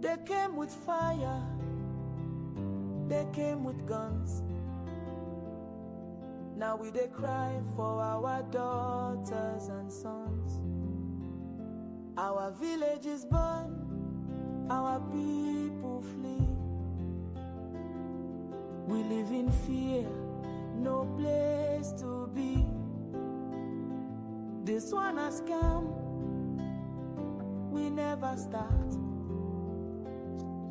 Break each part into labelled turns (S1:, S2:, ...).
S1: They came with fire, they came with guns. Now we they cry for our daughters and sons. Our village is burned, our people flee. We live in fear, no place to be. This one has come, we never start.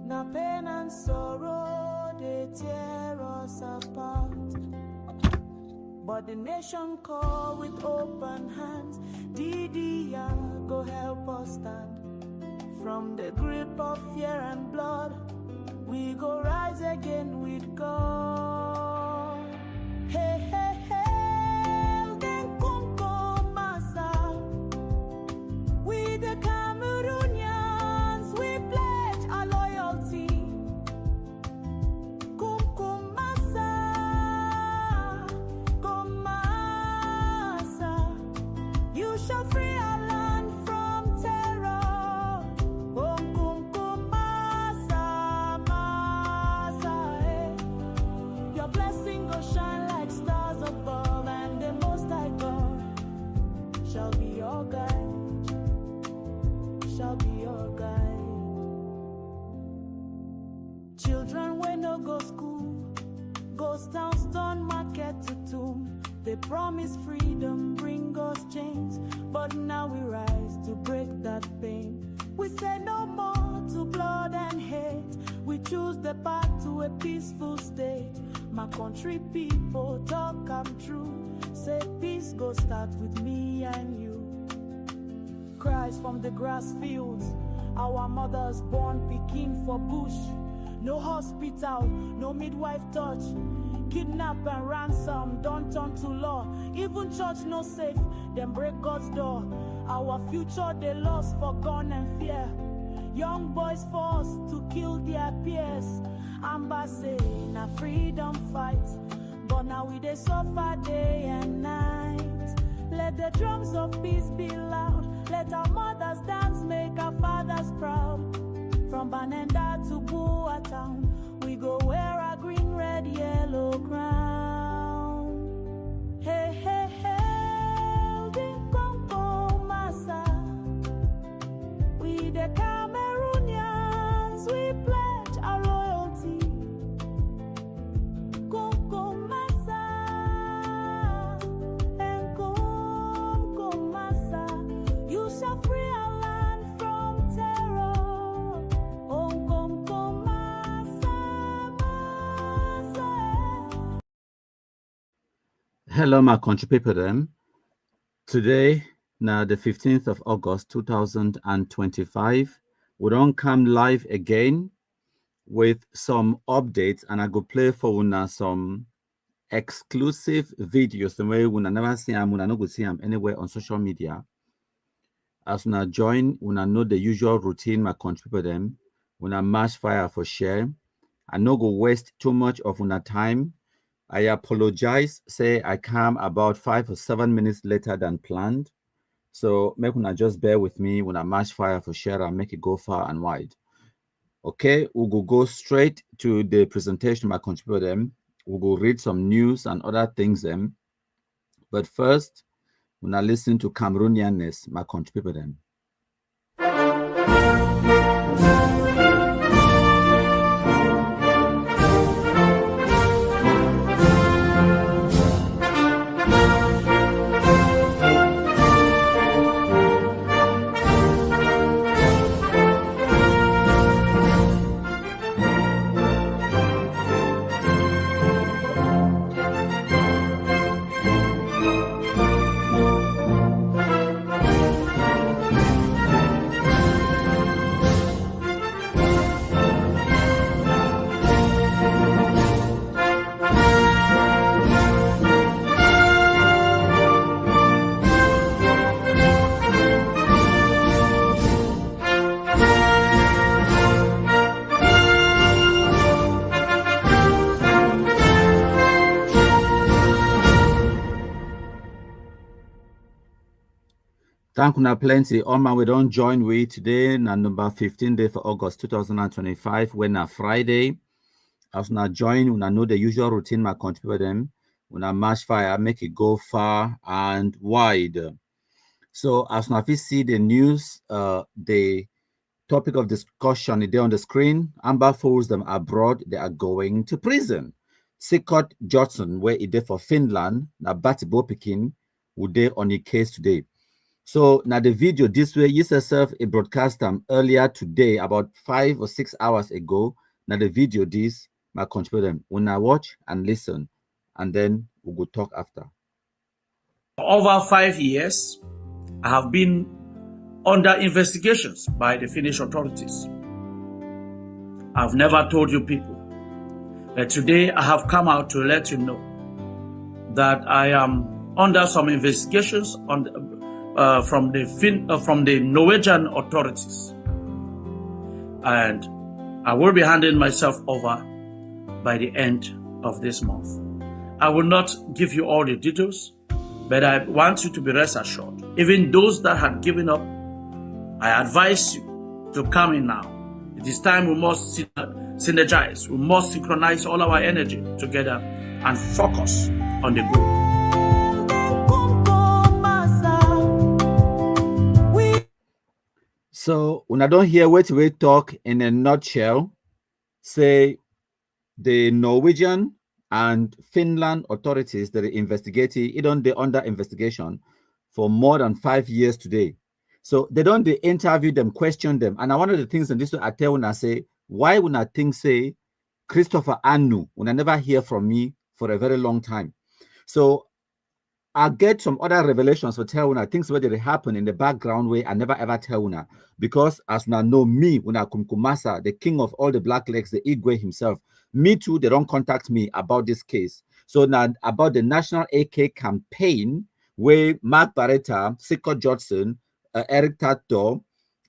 S1: Now pain and sorrow, they tear us apart. But the nation call with open hands. DDR, go help us stand. From the grip of fear and blood, we go rise again with God. Hey, hey, hey, then come massa. We the Cameroonians, we pledge our loyalty. Come massa, come massa. You shall free our land from terror. Come massa, massa, eh. Your blessing go shine like stars above, and the Most High God shall be your guide, shall be your guide. Children when no go school, ghost towns turn market to tomb. They promise freedom, bring us chains, but now we rise to break that pain. We say no more to blood and hate. We choose the path to a peaceful state. My country people talk I'm true. Say peace go start with me and you. Cries from the grass fields, our mothers born picking for bush. No hospital, no midwife touch. Kidnap and ransom, don't turn to law. Even church no safe, them break God's door. Our future they lost for gun and fear. Young boys forced to kill their peers. Amba say na freedom fight, but now we they suffer day and night. Let the drums of peace be loud. Let our mothers dance, make our fathers proud. From Banenda to Bua town, we go wear our green, red, yellow crown. Hey, hey, hey, ding Congo massa. We the Cameroonians, we pledge our loyalty. Congo massa, and Congo massa. You shall free our land from terror. Oh, Congo massa, massa.
S2: Hello, my country people. Them today, now the 15th of August 2025, we don't come live again with some updates, and I go play for una some exclusive videos. The way una never see them, una no go see them anywhere on social media. As una join, una know the usual routine. My country people, them una mash fire for share. I no go waste too much of una time. I apologize, say I come about 5 or 7 minutes later than planned. So make una just bear with me when I mash fire for share and make it go far and wide. Okay, we will go straight to the presentation my contributor them. We will read some news and other things them. But first, when I listen to Cameroonianness, my contributor them. Thank you plenty. On my we don't join we today na number 15 day for August 2025 when na Friday. As na join, una know the usual routine my contribute them. Una mash fire, make it go far and wide. So as na see the news, the topic of discussion is there on the screen. Amber follows them abroad, they are going to prison. Sikod Judson, where it did for Finland, na Batibo Pekin, would they on the case today. So now the video this way, you yourself a broadcast earlier today, about 5 or 6 hours ago. Now the video this my contribute them. When I watch and listen, and then we will talk after.
S3: For over 5 years, I have been under investigations by the Finnish authorities. I've never told you people, but today I have come out to let you know that I am under some investigations on from the Norwegian authorities, and I will be handing myself over by the end of this month. I will not give you all the details, but I want you to be rest assured. Even those that had given up, I advise you to come in now. It is time we must synergize. We must synchronize all our energy together and focus on the goal.
S2: So when I don't hear what we talk in a nutshell, say the Norwegian and Finland authorities that are investigating, they're under investigation for more than 5 years today. So they interview them, question them. And one of the things in this I tell when I say, why when I think say Christopher Anu, when I never hear from me for a very long time. So I get some other revelations for tell una things where they happen in the background way I never ever tell una, because as una know me, una Kumkumasa, the king of all the black legs, the Igwe himself, me too, they don't contact me about this case. So now about the National AK campaign where Mark Barretta, Sikod Judson, Eric Tataw,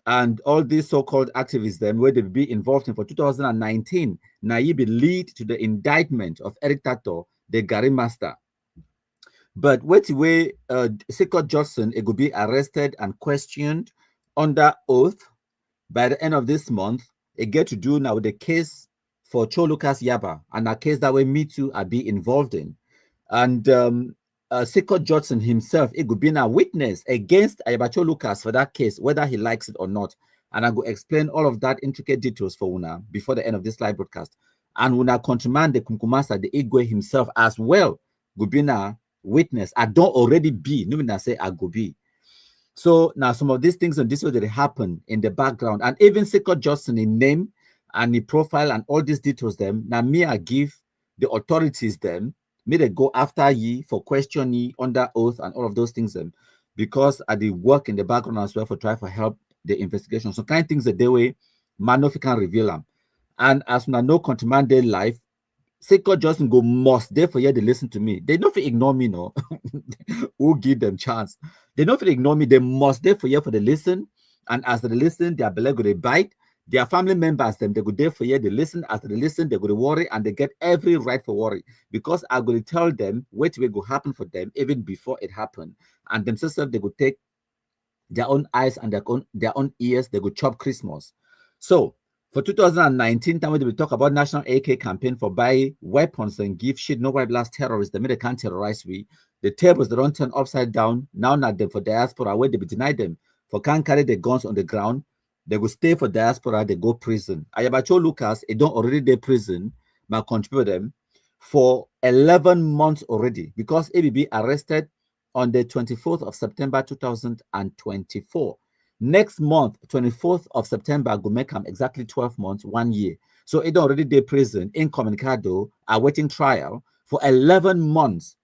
S2: and all these so-called activists then where they be involved in for 2019, now you be lead to the indictment of Eric Tataw, the Garri master. But wait way Sikod Judson it could be arrested and questioned under oath by the end of this month. It get to do now with the case for Cho Lucas Yaba, and a case that way me too I be involved in. And Sikod Judson himself, it could be a witness against Ayabacho Lucas for that case, whether he likes it or not. And I will explain all of that intricate details for Una before the end of this live broadcast. And Una countermand the Kumkumasa, the Igwe himself as well, could be a witness. I don't already be, no mean I say I go be. So now some of these things and this way that happen in the background, and even Sikod Judson in name and in profile and all these details them. Now me I give the authorities them. Me they go after ye for question ye under oath and all of those things them, because I did work in the background as well for try for help the investigation. So kind of things that they way man no can reveal them. And as now no countermand their life, Sikod Judson go must therefore yeah they listen to me. They don't ignore me, no. Who give them chance? They don't ignore me. They must therefore yeah for the listen. And as they listen, their belly go they bite. Their family members them they go there for yeah they listen. As they listen, they go to worry and they get every right for worry, because I'm going to tell them what will go happen for them even before it happened. And themselves they go take their own eyes and their own ears. They go chop Christmas. So for 2019, time we talk about National AK campaign for buy weapons and give shit no white blast terrorists. The minute can't terrorize we. The tables they don't turn upside down. Now not them for diaspora where they be denied them. For can't carry the guns on the ground. They go stay for diaspora, they go prison. Ayabacho Lucas, they don't already they prison, but contribute them for 11 months already, because ABB arrested on the 24th of September 2024. Next month, 24th of September, go make them exactly 12 months, 1 year. So it already they prison in Communicado, awaiting trial for 11 months.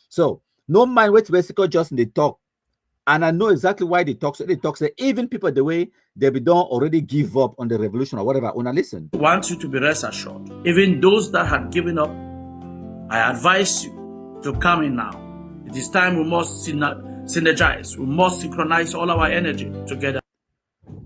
S2: So no mind what basically just in the talk. And I know exactly why they talk. So they talk say even people the way they be don't already give up on the revolution or whatever. When I listen.
S3: I want you to be rest assured. Even those that had given up, I advise you to come in now. It is time we must synergize. We must synchronize all our energy together.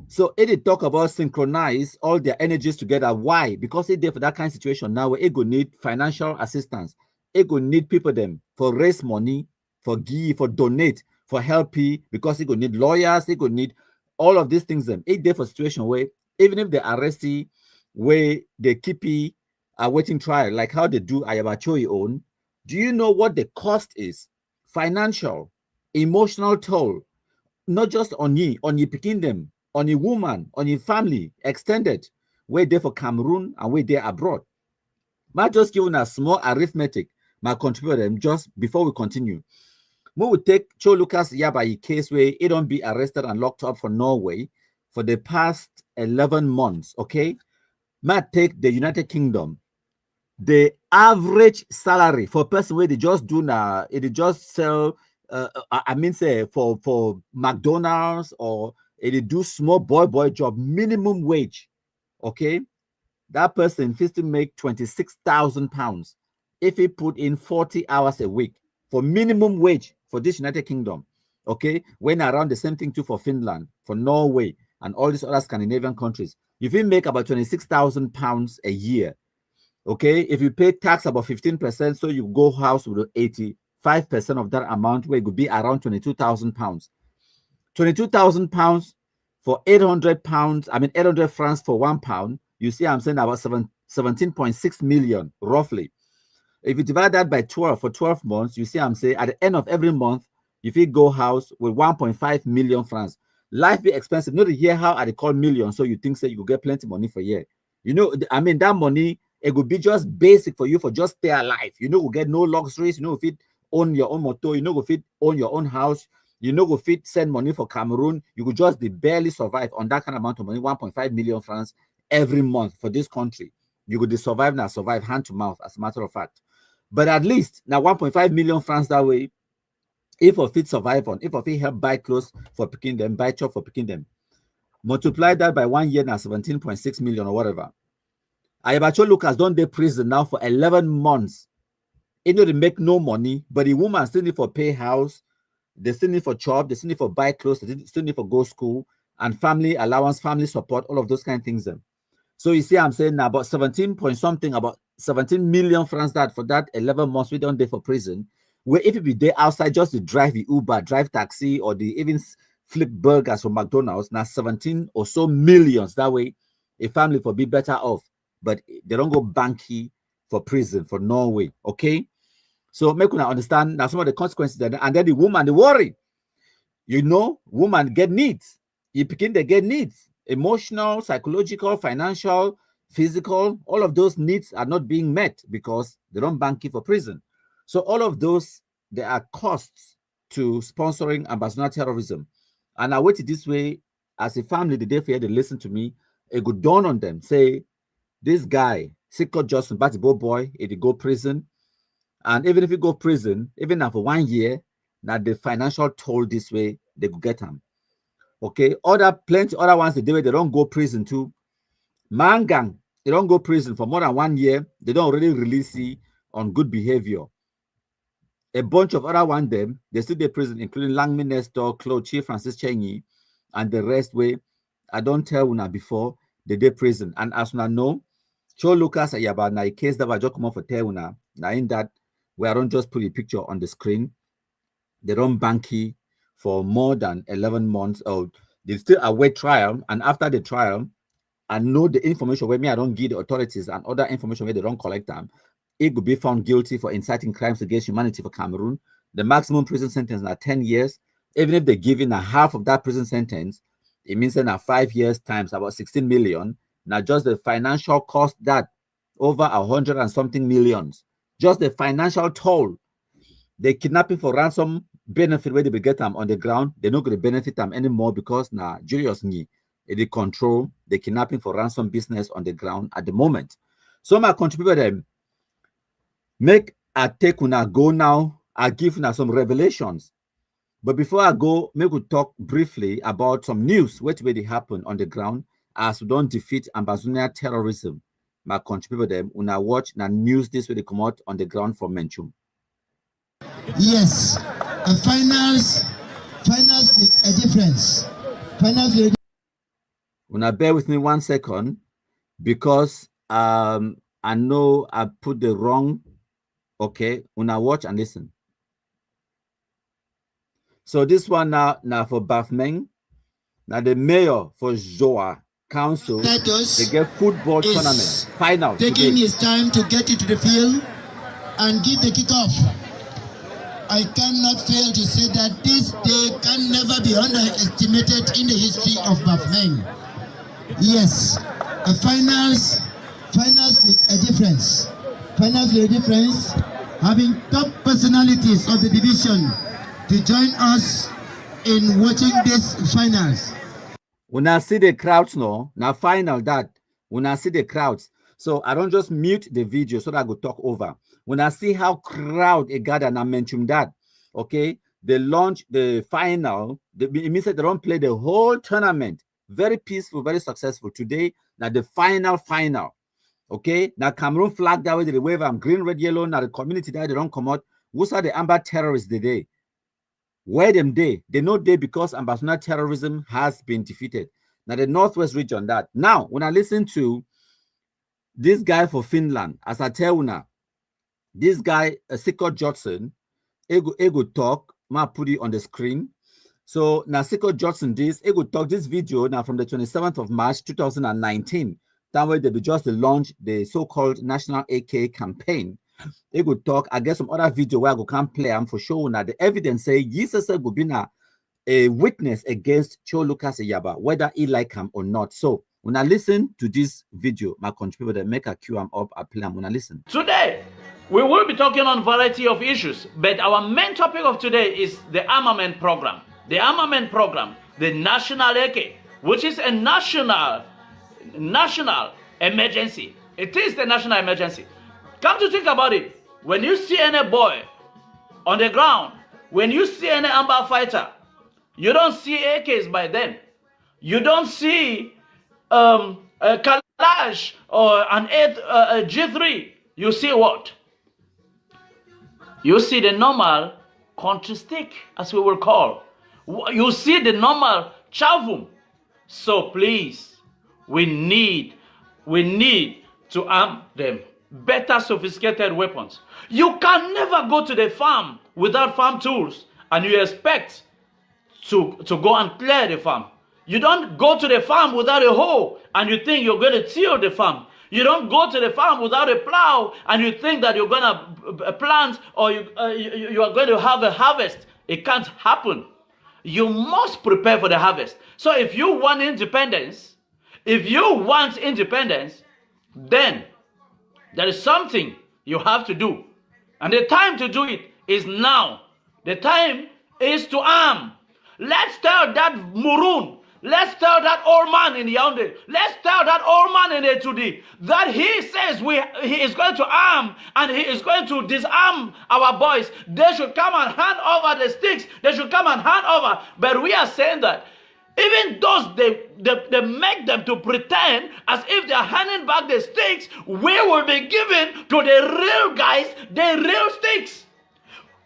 S2: So it talk about synchronize all their energies together. Why? Because it there for that kind of situation now where it go need financial assistance. It go need people them for raise money, for give, for donate, for help because he could need lawyers, he could need all of these things. It there for situation where even if they arrest you, where they keep you awaiting trial, like how they do Ayabachoi own, do you know what the cost is? Financial, emotional toll, not just on you picking them, on your woman, on your family, extended, where they for Cameroon and where they abroad. Might just giving a small arithmetic, my contribute them just before we continue. We will take Cho Lucas Yabai case where he don't be arrested and locked up for Norway for the past 11 months. Okay, might take the United Kingdom. The average salary for a person where they just do now, they just sell. I mean, say for McDonald's or they do small boy job, minimum wage. Okay, that person needs to make £26,000 if he put in 40 hours a week for minimum wage for this United Kingdom. Okay, when around the same thing too for Finland, for Norway, and all these other Scandinavian countries. If you make about £26,000 a year, okay, if you pay tax about 15%, so you go house with 85% of that amount, where it would be around £22,000. £22,000 for £800, I mean 800 francs for £1. You see, I'm saying about 17.6 million roughly. If you divide that by 12 for 12 months, you see, I'm saying at the end of every month, if you go house with 1.5 million francs, life be expensive. Not to hear how I call million, so you think that you could get plenty money for a year. You know, I mean, that money, it would be just basic for you for just stay alive. You know, you get no luxuries. You know, if you own your own motor, you know, if you own your own house, you know, if you send money for Cameroon, you could just be barely survive on that kind of amount of money, 1.5 million francs every month for this country. You could survive now, survive hand to mouth, as a matter of fact. But at least now 1.5 million francs that way, if of it survive on, if of it help buy clothes for picking them, buy chop for picking them, multiply that by 1 year now, 17.6 million or whatever. Ayabacho Lucas done the prison now for 11 months. It know they make no money, but the woman still need for pay house, they still need for job, they still need for buy clothes, they still need for go school, and family allowance, family support, all of those kind of things. So you see, I'm saying now about 17 point something, about 17 million francs that for that 11 months we don't there for prison. Where if you be there outside just to drive the Uber, drive taxi, or the even flip burgers from McDonald's, now 17 or so millions. That way, a family for be better off, but they don't go banky for prison for Norway. Okay, so make una understand now some of the consequences. And then the woman, the worry, you know, woman get needs. You begin to get needs. Emotional, psychological, financial, physical, all of those needs are not being met because they don't bank it for prison. So all of those, there are costs to sponsoring ambassador terrorism. And I wait this way, as a family, the day for you to listen to me, it could dawn on them, say, this guy, Sikod Judson, Batibo boy, if he go prison, and even if he go prison, even now for 1 year, now the financial toll this way, they could get him. Okay, plenty other ones they don't go prison too. Mangang, they don't go prison for more than 1 year. They don't really release it on good behavior. A bunch of other ones them, they still in prison, including Langmin Nestor, Claude Chief, Francis Chenyi, and the rest way. I don't tell una before they did prison. And as una know, Cho Lucas Ayaba na a case that I just come off for tell una. Now in that, we don't just put a picture on the screen. They don't banky for more than 11 months old. They still await trial, and after the trial, I know the information where me I don't give the authorities and other information where they don't collect them, it could be found guilty for inciting crimes against humanity for Cameroon. The maximum prison sentence is 10 years. Even if they give in a half of that prison sentence, it means that 5 years times about 16 million. Now just the financial cost that over 100 and something millions. Just the financial toll. They kidnapping for ransom benefit where they get them on the ground, they're not going to benefit them anymore because now Julius Ni they control the kidnapping for ransom business on the ground at the moment. So my contributor them make a take una go now. I give now some revelations. But before I go, maybe we talk briefly about some news which really happen on the ground as we don't defeat ambassador terrorism. My contributor them una watch na news this way they come out on the ground from Menchum.
S4: Yes, and finals a difference. Finals.
S2: Una bear with me 1 second because I know I put the wrong. Okay, una watch and listen. So this one now for Bafmeng. Now the mayor for Zoa Council, they get football tournament final.
S4: Taking his time to get into the field and give the kickoff. I cannot fail to say that this day can never be underestimated in the history of Bafmeng. Yes, finals with a difference. Finals with a difference. Having top personalities of the division to join us in watching this finals.
S2: When I see the crowds now final that, when I see the crowds, so I don't just mute the video so that I go talk over. When I see how crowd a gather, and I mentioned that, okay, they launch the final, it means that they don't play the whole tournament. Very peaceful, very successful. Today, now the final, okay? Now Cameroon flag that way, they wave them green, red, yellow, now the community that they don't come out. Who's are the amba terrorists today? Where them they know they because ambassador terrorism has been defeated. Now the Northwest region that. Now, when I listen to this guy for Finland, as I tell you now, this guy, Sikod Judson, ego talk, ma put it on the screen. So now Sikod Judson, ego talk this video now from the 27th of March 2019. That way they be just launch the so-called National AK campaign. They could talk. I guess some other video where I go can play them for sure. Now the evidence say Jesus would be a witness against Cho Lucas Yaba, whether he like him or not. So when I listen to this video, my contributor make a queue up, I play them when I listen.
S3: Today, we will be talking on a variety of issues, but our main topic of today is the armament program. The armament program, the National AK, which is a national emergency. It is the national emergency. Come to think about it, when you see any boy on the ground, when you see any amba fighter, you don't see AKs by then. You don't see a Kalash or an G3. You see what? You see the normal country stick, as we will call. You see the normal chavum. So please, we need to arm them. Better sophisticated weapons. You can never go to the farm without farm tools and you expect to go and clear the farm. You don't go to the farm without a hoe and you think you're going to till the farm. You don't go to the farm without a plow and you think that you're going to plant or you are going to have a harvest. It can't happen. You must prepare for the harvest. So if you want independence, then there is something you have to do. And the time to do it is now. The time is to arm. Let's tell that Murun, let's tell that old man in Yaoundé, let's tell that old man in Etudi that he says he is going to arm and he is going to disarm our boys. They should come and hand over the sticks. They should come and hand over. But we are saying that even those, they make them to pretend as if they are handing back the sticks, we will be giving to the real guys the real sticks.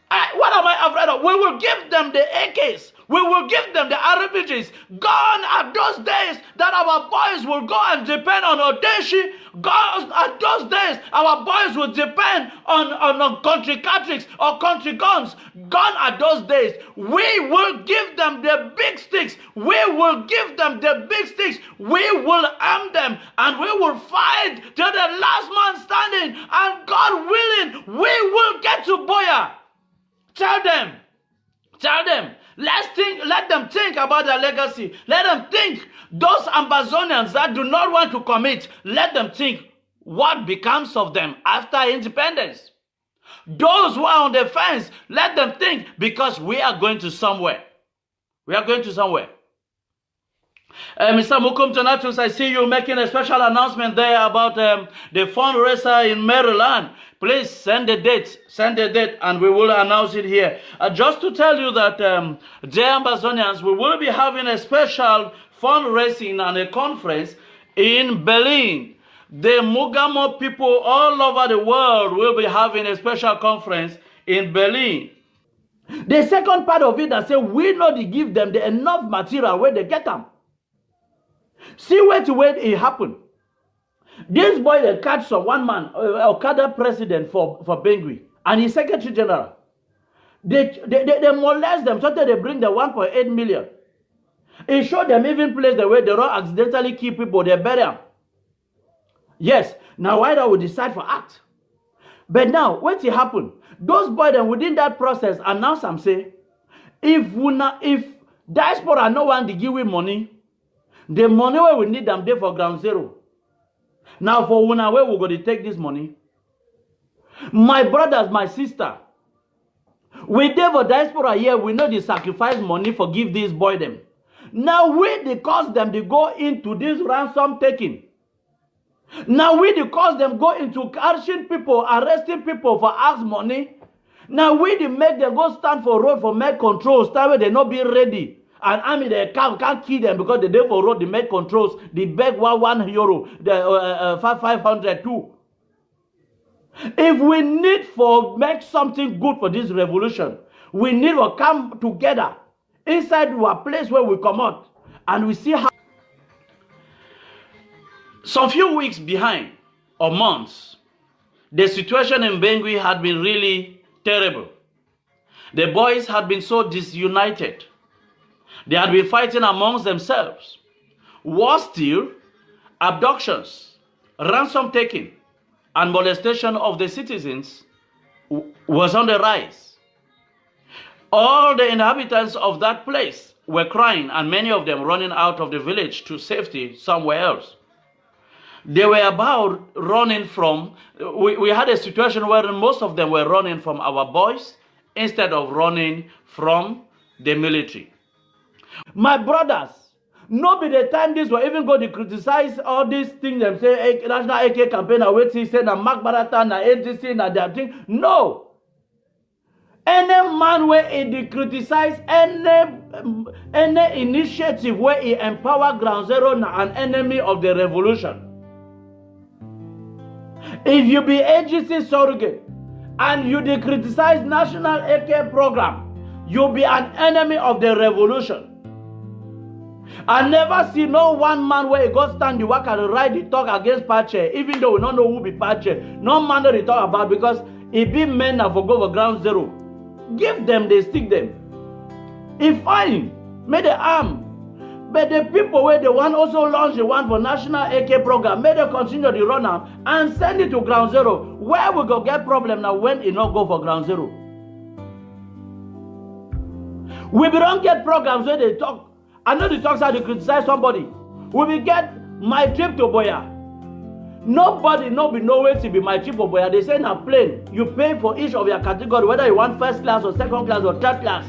S3: What am I afraid of? We will give them the AKs. We will give them the RPGs. Gone are those days that our boys will go and depend on Odeshi. Gone are those days our boys will depend on country cartridges or country guns. Gone are those days. We will give them the big sticks. We will give them the big sticks. We will arm them and we will fight till the last man standing. And God willing, we will get to Boya. Tell them. Let them think about their legacy. Let them think, those Ambazonians that do not want to commit, let them think what becomes of them after independence. Those who are on the fence, let them think, because we are going to somewhere. Mr. Mukum Tonatus, I see you making a special announcement there about the fundraiser in Maryland. Please send the date, and we will announce it here. Just to tell you that, dear Ambazonians, we will be having a special fundraising and a conference in Berlin. The Mugamo people all over the world will be having a special conference in Berlin. The second part of it, I say, we know to give them the enough material where they get them. See where it happened. This boy they catch some one man, Okada president for Bengui, and his secretary general. They molest them so that they bring the 1.8 million. It showed them even place the way they don't accidentally kill people, they bury them. Yes, now why don't we decide for act? But now, what will happen? Those boys then within that process announce and say, if diaspora no one to give we money, the money where we need them there for ground zero. Now for one where we going to take this money? My brothers, my sister, we there for diaspora here, we know the sacrifice money for give these boys them. Now we the cause them to go into this ransom taking. Now we the cause them go into catching people, arresting people for ask money. Now we the make them go stand for road for make controls, that way they not be ready. And army they can't kill them because they there for road, they make controls, they beg €1, the 500 too. If we need for make something good for this revolution, we need to come together inside our place where we come out and we see how. Some few weeks behind or months, the situation in Bangui had been really terrible. The boys had been so disunited. They had been fighting amongst themselves. Worse still, abductions, ransom taking, and molestation of the citizens was on the rise. All the inhabitants of that place were crying, and many of them running out of the village to safety somewhere else. They were about running from, we had a situation where most of them were running from our boys instead of running from the military. My brothers, no be the time this were even going to criticize all these things them say national AK campaign na wetin say na Mark Barata na ADC na their thing. No. Any man where he criticize any initiative where he empower Ground Zero na an enemy of the revolution. If you be agency surrogate and you criticize national AK program, you'll be an enemy of the revolution. I never see no one man where he go stand the work and write the talk against Pache, even though we don't know who be Pache. No man that they talk about because it be men that for go for Ground Zero. Give them, they stick them. If fine, may they arm. But the people where they want also launch the one for national AK program, may they continue the run out and send it to Ground Zero. Where we go get problem now when it not go for Ground Zero? We don't get programs where they talk. I know the talks how to criticize somebody. We will get my trip to Boya. Nobody no be nowhere to be my trip to Boya. They say in a plane, you pay for each of your category, whether you want first class or second class or third class.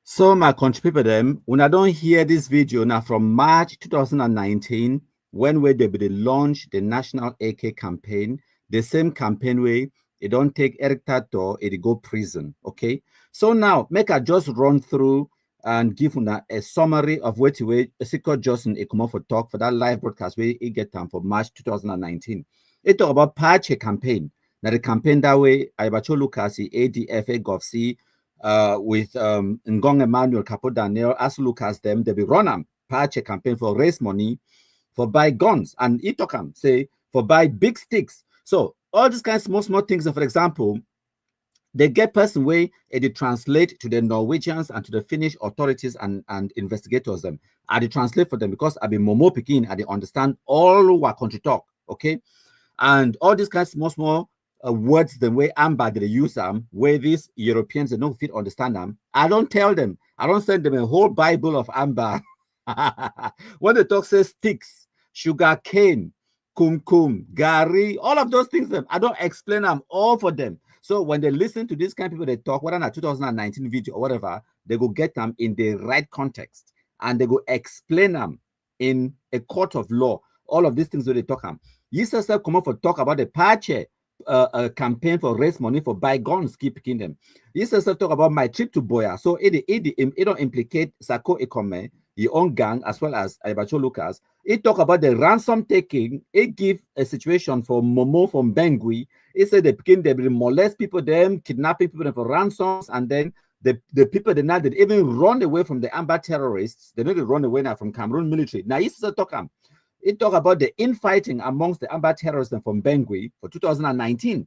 S2: So my country people them, when I don't hear this video now from March 2019, when we they launch the national AK campaign, the same campaign way, it don't take Eric Tataw, it go prison. Okay. So now make I just run through and give una a summary of what way Sikod Judson it come up for talk for that live broadcast where it get time for March 2019. It talk about patch campaign. Now the campaign that way, Ibacho Lucas, ADFA GovC, with Ngong Emmanuel, Capo Daniel, as Lucas them, they be run a patch campaign for raise money, for buy guns, and Itokam say for buy big sticks. So all these kinds of small things. For example, they get person way they translate to the Norwegians and to the Finnish authorities and investigators them. I they translate for them because I be Momo Pekin and they understand all what country talk. Okay, and all these kinds of small words the way amba they use them, where these Europeans they don't fit understand them. I don't tell them. I don't send them a whole Bible of amba. When the talk says sticks, sugar cane, kum, Garri, all of those things, I don't explain them all for them. So when they listen to these kind of people, they talk, whether in a 2019 video or whatever, they go get them in the right context and they go explain them in a court of law. All of these things that they talk them. Yes, sir, come up for talk about the Pache campaign for raise money for buy guns, keep picking them. Yes, sir, talk about my trip to Boya. So it don't implicate Sako Ekome, your own gang, as well as Ibacho Lucas. It talk about the ransom taking. It give a situation for Momo from Bangui. It said they begin, they molest people, them kidnapping people for ransoms, and then the people they now they even run away from the Amba terrorists. They need to run away now from Cameroon military. Now this is a talk. It talk about the infighting amongst the Amba terrorists from Bangui for 2019.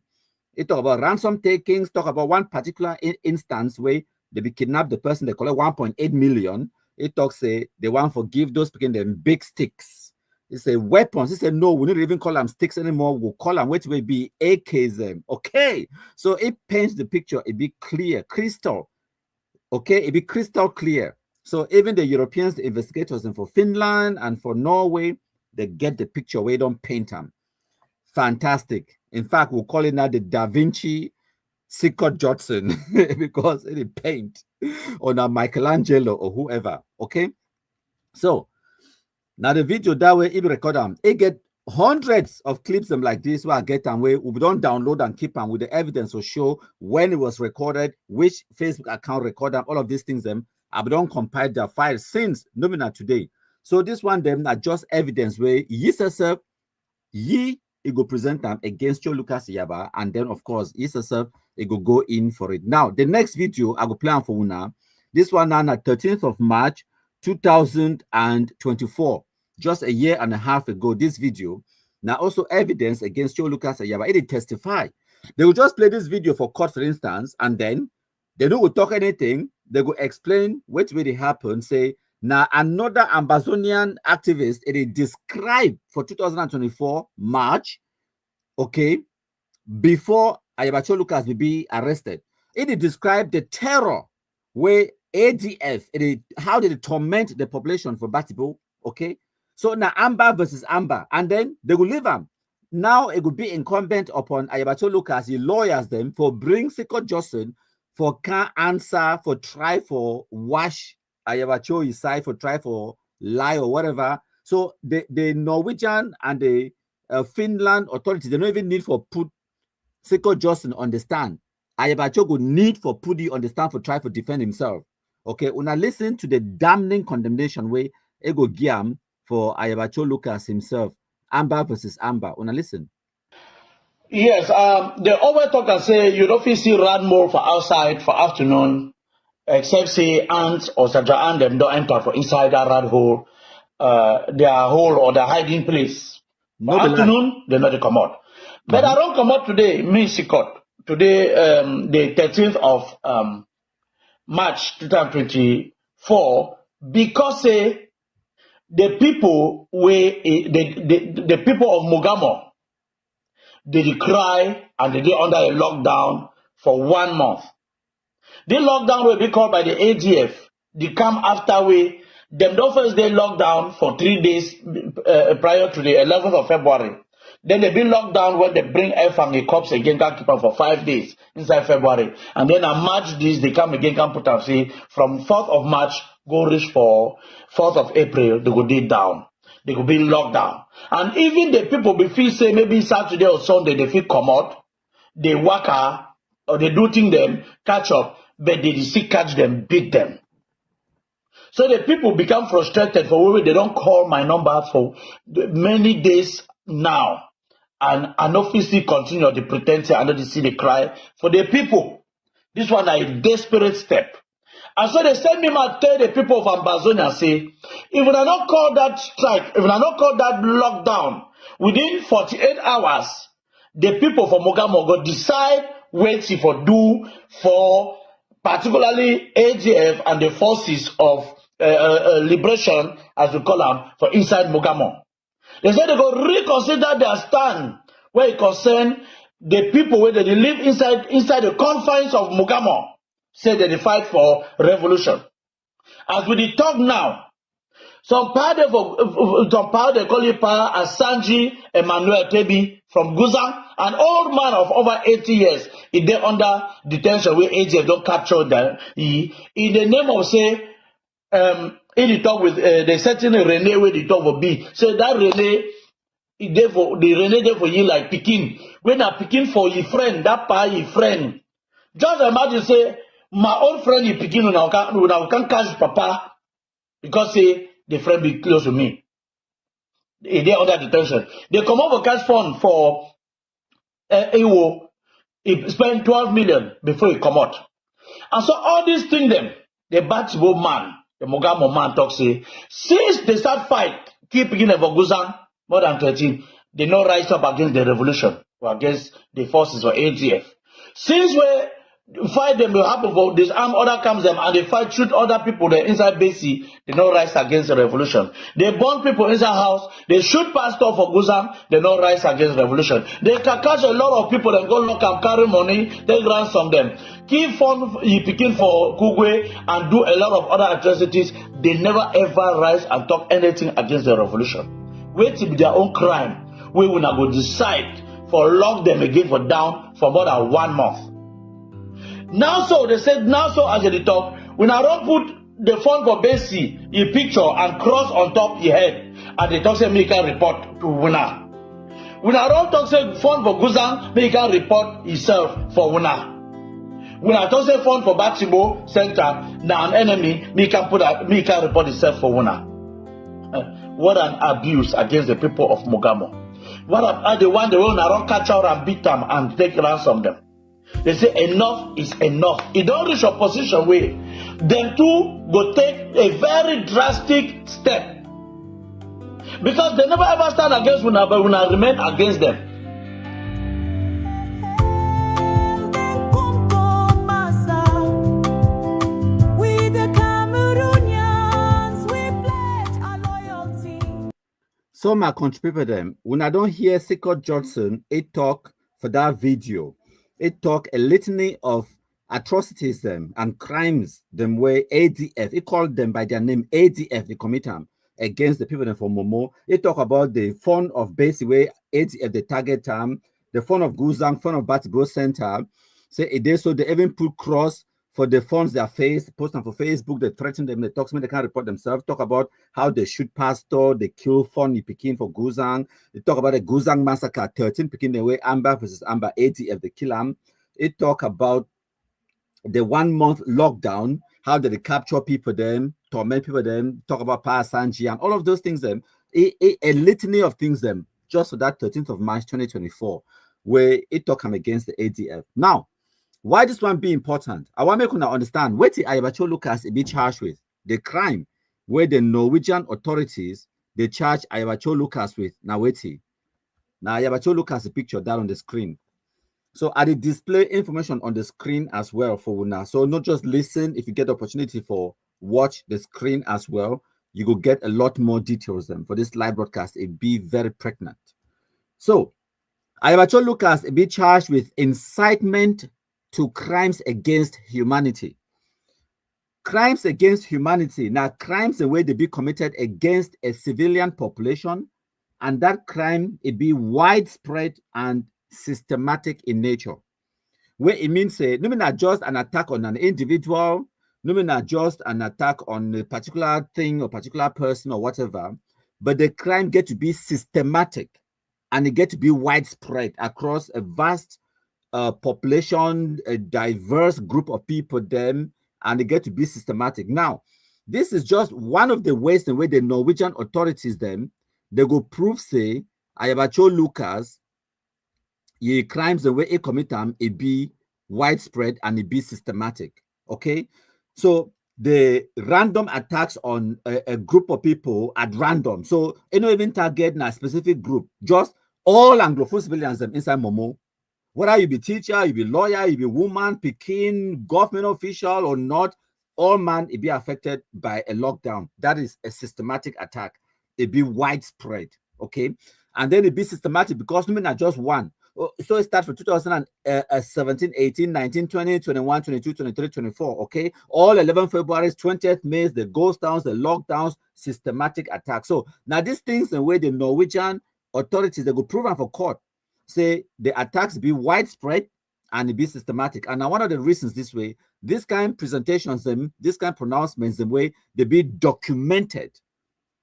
S2: It talk about ransom takings. Talk about one particular instance where they be kidnapped the person. They collect 1.8 million. It talks say they want to give those people them big sticks. It's a weapons. He said, no, we don't even call them sticks anymore. We'll call them what will be AKs. Okay. So it paints the picture. It be clear, crystal. Okay. It be crystal clear. So even the Europeans, the investigators, and for Finland and for Norway, they get the picture. We don't paint them. Fantastic. In fact, we'll call it now the Da Vinci Sikod Judson because it paint on a Michelangelo or whoever. Okay. So now the video that way it record them. It get hundreds of clips them like this where I get them where we don't download and keep them with the evidence to show when it was recorded, which Facebook account record them, all of these things them. I don't compile their files since nominal today. So this one them are just evidence where yourself ye it go present them against your Lucas Yaba, and then of course yourself it go in for it. Now the next video I go plan for Una. This one now on 13th of March 2024, just a year and a half ago. This video now also evidence against your Lucas Yaba. It testify. They will just play this video for court, for instance, and then they don't talk anything. They go explain what really happened. Say now another Amazonian activist it described for 2024 March, okay, before Ayabacho Lucas will be arrested. It described the terror where ADF, how did it torment the population for Batibo, okay? So now Amba versus Amba, and then they will leave them. Now it would be incumbent upon Ayabacho Lucas, the lawyers them, for bring Sikod Judson, for can answer, for try for wash Ayabacho his side, for try for lie or whatever. So the Norwegian and the Finland authorities, they don't even need for put Sikod Judson on the stand. Ayabacho would need for Pudi on the stand for try to defend himself. Okay, una listen to the damning condemnation way Ego Giam for Ayabacho Lucas himself. Amba versus Amba. Una listen.
S5: Yes, they always talk and say you don't see run more for outside for afternoon, except say ants or Saja and them don't enter for inside that rat hole, their hole or their hiding place. For afternoon, they not come out. But I don't come out today, me Sikod. Today, the 13th of March 2024, because the people the people of Mugamo, they cry and they under a lockdown for 1 month. The lockdown will be called by the ADF. They come after them don't first day lockdown for 3 days prior to the 11th of February. Then they be locked down when they bring F and the cops again, can keep them for 5 days inside February. And then on March this, they come again, can put them, say, from 4th of March, go reach for 4th of April, they go dead down. They could be locked down. And even the people be feel say maybe Saturday or Sunday, they feel come out, they work out, or they do thing them, catch up, but they still catch them, beat them. So the people become frustrated for why they don't call my number for many days now. And obviously continue the pretense and not see the cry for the people. This one is a desperate step. And so they send me to tell the people of Amazonia, say, if we are not call that strike, if we are not call that lockdown, within 48 hours, the people from Mogamo go decide what to do for particularly AGF and the forces of liberation, as we call them, for inside Mogamo. They said they go reconsider their stand where it concerns the people where they live inside the confines of Mugamo. Say that they fight for revolution. As we talk now, some power they call it power as Sanji Emmanuel Tebi from Guzan, an old man of over 80 years, is there under detention where AGF don't capture them. In the name of say he talk with the certain Rene where the talk will be. So that Rene there for you like Pekin. When I Pekin for your friend, that pa your friend. Just imagine say my own friend is Pekin when I can catch Papa because say the friend be close to me. They under detention. They come over cash fund for he spent 12 million before he come out. And so all these things them, the Batibo man, the Mogamo man talk say, since they start fight, keep beginning for Guzan, more than 13, they no rise up against the revolution or against the forces or ATF. Since we fight them will happen for this arm order comes them and they fight shoot other people there inside BC, they no rise against the revolution. They burn people inside house, they shoot pastor for Guzan, they no rise against revolution. They can catch a lot of people and go lock and carry money, take ransom them. Keep fund picking for Kugwe and do a lot of other atrocities. They never ever rise and talk anything against the revolution. Wait till their own crime. We will not go decide for lock them again for down for more than 1 month. Now so they said now so as they talk, we now don't put the phone for Bessie, your picture and cross on top your head, and they talk say make a report to winner. We now don't talk say phone for Guzan, make a report himself for winner. We now talk say phone for Batibo Center, now an enemy, me can report himself for winner. What an abuse against the people of Mogamo. What are the one they will not catch out and beat them and take ransom them? They say enough is enough. It don't reach a position where them two go take a very drastic step. Because they never ever stand against Una, but Una remain against them.
S2: So my contributor them, when I don't hear Sikod Judson, it talk for that video. It talk a litany of atrocities them and crimes them where ADF, it called them by their name ADF, they commit them against the people from Momo. It talk about the fund of basic way ADF, the target time, the fund of Guzang, fund of Batibo Center. Say it is so they even put cross for the funds they face, post them for Facebook, they threaten them, they talk to me, they can't report themselves, talk about how they shoot pastor, they kill funny Pekin for Guzang, they talk about the Guzang massacre, 13 Pekin the way Amba versus Amba ATF, the kill them. It talk about the 1 month lockdown, how did they capture people them, torment people them, talk about Power Sanji and all of those things them, a litany of things them, just for that 13th of March 2024, where it talk them against the ADF. Now, why this one be important? I want to make you understand what the Ayabacho Lucas be charged with. The crime where the Norwegian authorities they charge Ayabacho Lucas with. Now wait. Now Ayabacho Lucas picture that on the screen. So I did display information on the screen as well for Una. So not just listen, if you get the opportunity for watch the screen as well, you will get a lot more details then for this live broadcast. It be very pregnant. So Ayabacho Lucas be charged with incitement to crimes against humanity. Crimes against humanity. Now, crimes the way they be committed against a civilian population, and that crime it be widespread and systematic in nature. Where it means no not just an attack on an individual, no not just an attack on a particular thing or particular person or whatever, but the crime get to be systematic and it get to be widespread across a vast population, a diverse group of people then, and they get to be systematic. Now, this is just one of the ways in which the Norwegian authorities then, they go prove say, Ayabacho Lucas, ye crimes the way he commit them, it be widespread and it be systematic. Okay? So the random attacks on a group of people at random. So you don't even target a specific group, just all Anglophone civilians them inside Momo. Whether you be teacher, you be lawyer, you be woman, Pekin, government official or not, all man it be affected by a lockdown. That is a systematic attack. It be widespread, okay? And then it be systematic because no not just one. So it starts from 2017, 18, 19, 20, 21, 22, 23, 24, okay? All 11 February's, 20th May, the ghost towns, the lockdowns, systematic attacks. So now these things the way the Norwegian authorities, they go prove them for court. Say the attacks be widespread and it be systematic. And now one of the reasons this way, this kind of presentations, this kind of pronouncements, the way they be documented,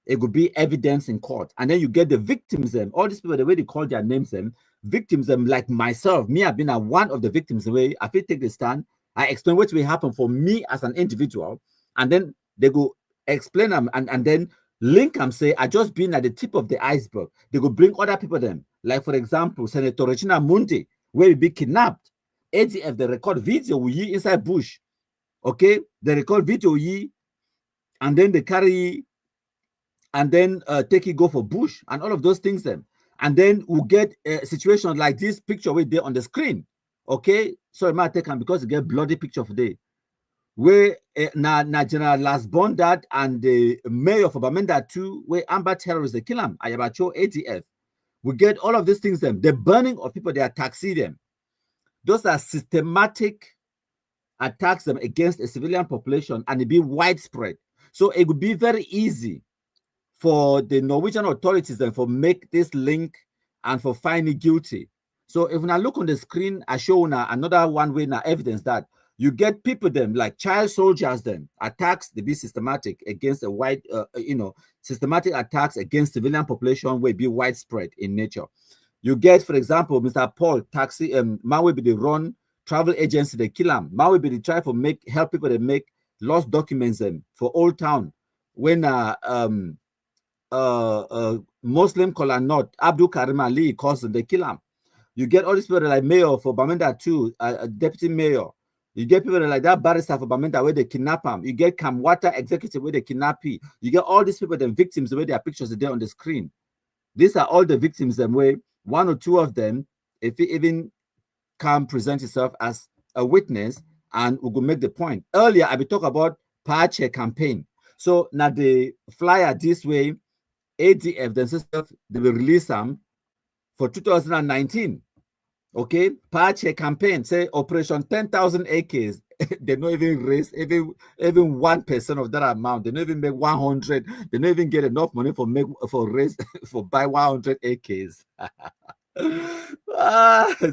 S2: it could be evidence in court. And then you get the victims, all these people, the way they call their names, victims, like myself, me, I've been one of the victims, the way I feel take the stand, I explain what will happen for me as an individual, and then they go explain them and then link them, say, I just been at the tip of the iceberg. They go bring other people them. Like, for example, Senator Regina Mundi, where we be kidnapped. ADF, they record video with you inside bush. Okay, they record video with you, and then they carry, and then take it go for bush and all of those things then. And then we'll get a situation like this picture right there on the screen. Okay, so it might take them because you get bloody picture of day where na General Lasbon that and the mayor of Bamenda too, where Amba terrorists they kill them. Ayabacho ADF. We get all of these things them. The burning of people, they taxi them. Those are systematic attacks them against a civilian population, and it be widespread. So it would be very easy for the Norwegian authorities then for make this link and for finding guilty. So if I look on the screen, I show now another one way now evidence that you get people them like child soldiers then attacks they be systematic against a wide systematic attacks against civilian population will be widespread in nature. You get, for example, Mr. Paul taxi man will be the run travel agency they kill him. Man will be the try for help people that make lost documents them for Old Town when Muslim call not Abdul Karim Ali cousin they kill him. You get all these people like mayor for Bamenda too, deputy mayor. You get people like that barrister for Bamenda where they kidnap him. You get Kamwata executive where they kidnap him. You get all these people, the victims where their pictures are there on the screen. These are all the victims them where one or two of them, if he even can present himself as a witness, and we will make the point. Earlier, I be talk about Pache campaign. So now the flyer this way, ADF themselves they will release them for 2019. Okay, Pache campaign say Operation 10,000 acres. They don't even raise even 1% of that amount. They don't even make 100. They don't even get enough money for raise for buy 100 acres.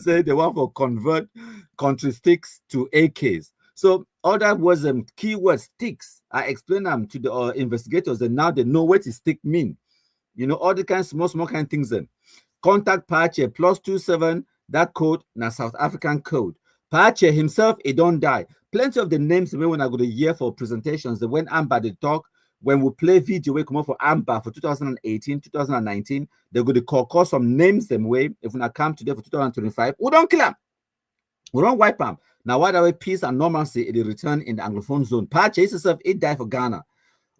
S2: Say they want for convert country sticks to AKs. So all that was keyword sticks. I explained them to the investigators, and now they know what a stick mean. You know, all the kinds small kind of things. Then contact Pache +27. That code na South African code. Pache himself, he don't die. Plenty of the names when I go to hear for presentations, the when Amba they talk, when we play video, we come up for Amba for 2018, 2019, they go to call some names them way. If we not come today for 2025, we don't kill them. We don't wipe them. Now, why that way peace and normalcy it return in the Anglophone zone. Pache himself, he died for Ghana.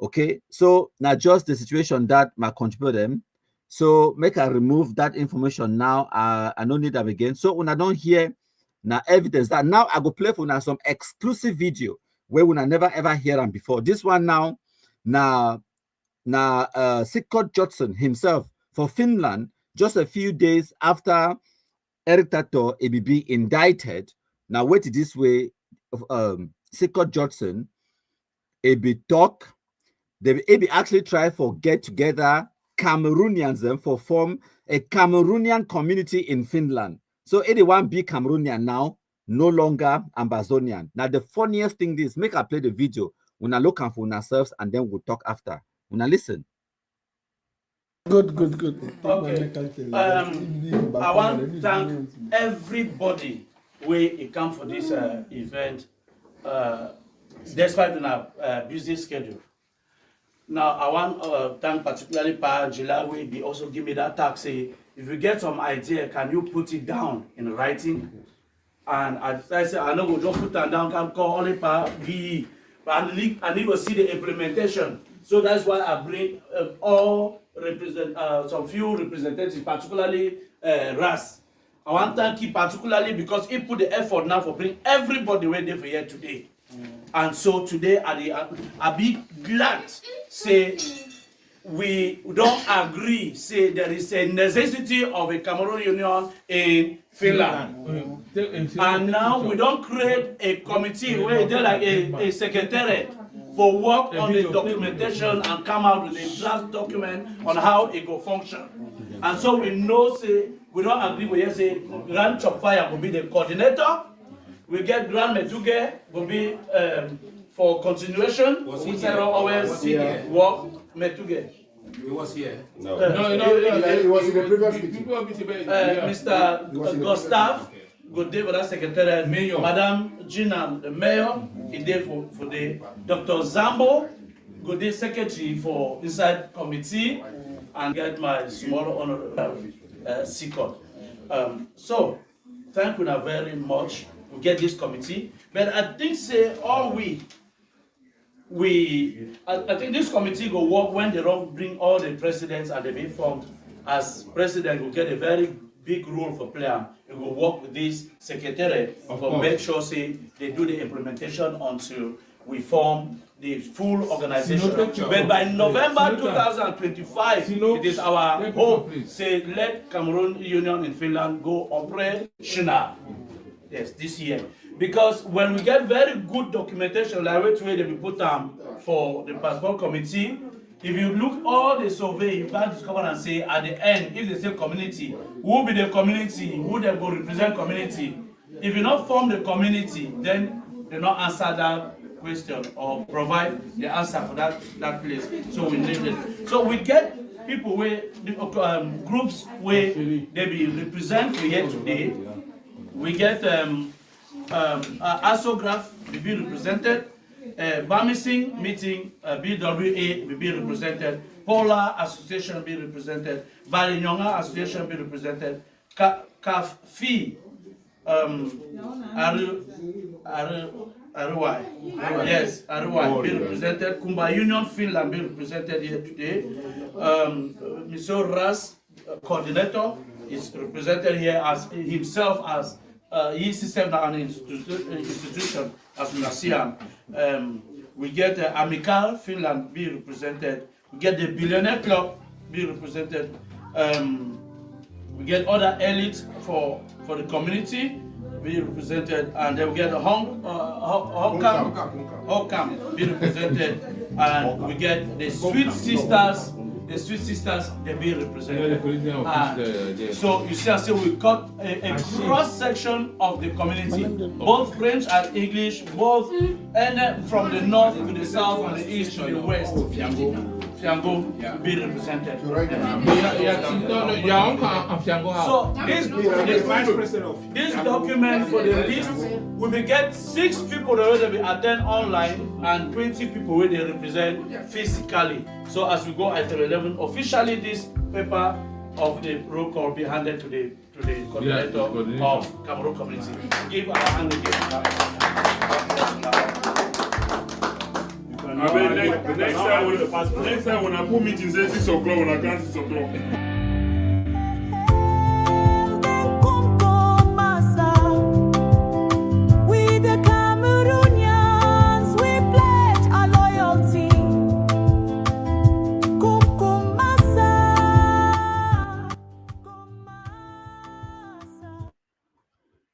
S2: Okay, so now just the situation that might contribute them. So make I remove that information now. I don't need them again. So when I don't hear now evidence that now I go play for now some exclusive video where we never ever hear them before. This one now Sikod Judson himself for Finland just a few days after Eric Tataw ABB indicted. Now wait this way Sikod Judson AB talk. They AB actually try for get together Cameroonians then for form a Cameroonian community in Finland. So 81 be Cameroonian now, no longer Ambazonian. Now the funniest thing is make I play the video when I look for ourselves and then we'll talk after. When I listen.
S6: Good.
S3: Okay. I want to thank everybody who come for this event, despite our busy schedule. Now, I want to thank particularly Pa Jilawi. They also give me that task. Say, if you get some idea, can you put it down in writing? And I said, I know we'll just put that down, can call only Pa VE. But I need to see the implementation. So that's why I bring some few representatives, particularly RAS. I want to thank you particularly because he put the effort now for bring everybody where they for here today. And so today I be glad say we don't agree say there is a necessity of a Cameroon union in Finland. And now we don't create a committee where they're like a secretariat for work on the documentation and come out with a draft document on how it will function. And so we know say we don't agree with say Grand Chopfire will be the coordinator. We get Grand Meduge will be for continuation. We always work Meduge.
S6: He was here.
S3: No.
S6: He was in the previous meeting.
S3: Mr. Gustav, good day for that secretary. Mayor. Madam Gina, the mayor, he did for the Dr. Zambo, good day secretary for inside committee, and get my small honor Sikod. So thank you very much. We get this committee, but I think say all I think this committee will work when they don't bring all the presidents and they be formed as president will get a very big role for player. It will work with this secretary to make sure say they do the implementation until we form the full organization. But by November 2025, it is our hope say let Cameroon Union in Finland go operational. Yes, this year. Because when we get very good documentation, like where they will put for the passport committee, if you look all the survey, you can discover and say at the end, if they say community, who will be the community, who they will represent community. If you not form the community, then they not answer that question or provide the answer for that place. So we need it. So we get people where groups where they be represent here today. We get Asograph will be represented, Bamising meeting BWA will be represented, Polar Association will be represented, Valinyonga Association will be represented, CAF-FI, Aruai, yes, Aruai will be represented, Kumba Union Finland will be represented here today, Mr. Ras, coordinator, is represented here as himself as system and institution as Nasian. We get Amical Finland be represented. We get the Billionaire Club be represented. We get other elites for the community be represented, and then we get the Hokam be represented, and we get the Sweet Sisters. The Sweet Sisters, they be represented. So you see, I say we got a cross section of the community, both French and English, both and from the north to the south and the east to the west. Fiango be represented. So this document for the list, we will get 6 people that will be attend online and 20 people will they represent physically. So as we go item 11, officially this paper of the roll call will be handed to the coordinator of Cameroon community. Give our hand again.
S6: Next time when I put meetings at 6 o'clock, when I can't 6 o'clock.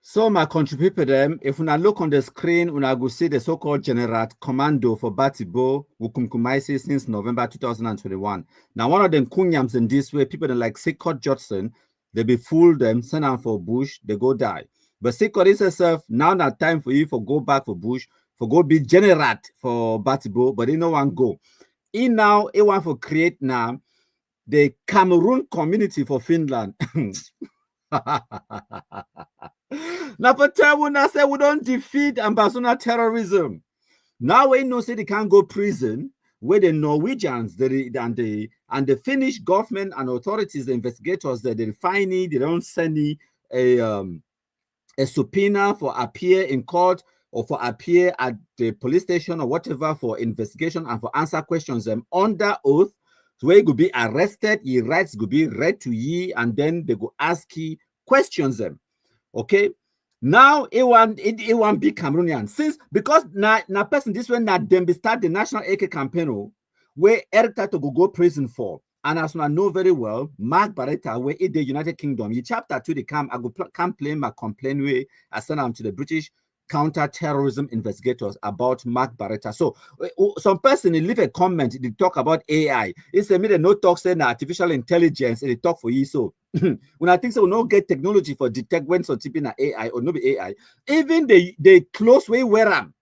S2: So my country people them, if we look on the screen, we go see the so-called General Commando for Batibo Wukumkumaisi since November 2021. Now one of them kunyams in this way, people that like Sikod Judson, they be fooled them, send them for bush, they go die. But Sikod is herself, now not time for you for go back for bush, for go be general for Batibo, but they no one go. In now, it want for create now the Cameroon community for Finland. Now for Terrorism, say we don't defeat ambassador terrorism. Now we know say they can't go prison where the Norwegians and the Finnish government and authorities, the investigators, they find it, they don't send a subpoena for appear in court or for appear at the police station or whatever for investigation and for answer questions them under oath. So where you could be arrested, your rights could be read to ye, and then they go ask you questions them. Okay. Now it won't be Cameroonian since because na person this one that them be start the national AK campaign where Eric Tato go prison for, and as I know very well, Mark Barretta where in the United Kingdom, you chapter 2 the camp I go complain my complaint way I send them to the British counter-terrorism investigators about Mark Barretta. So some person leave a comment, they talk about AI. It's a minute no talk saying artificial intelligence and they talk for you. So when I think so, we no get technology for detect when some typing AI or no be AI. Even they close way where I'm.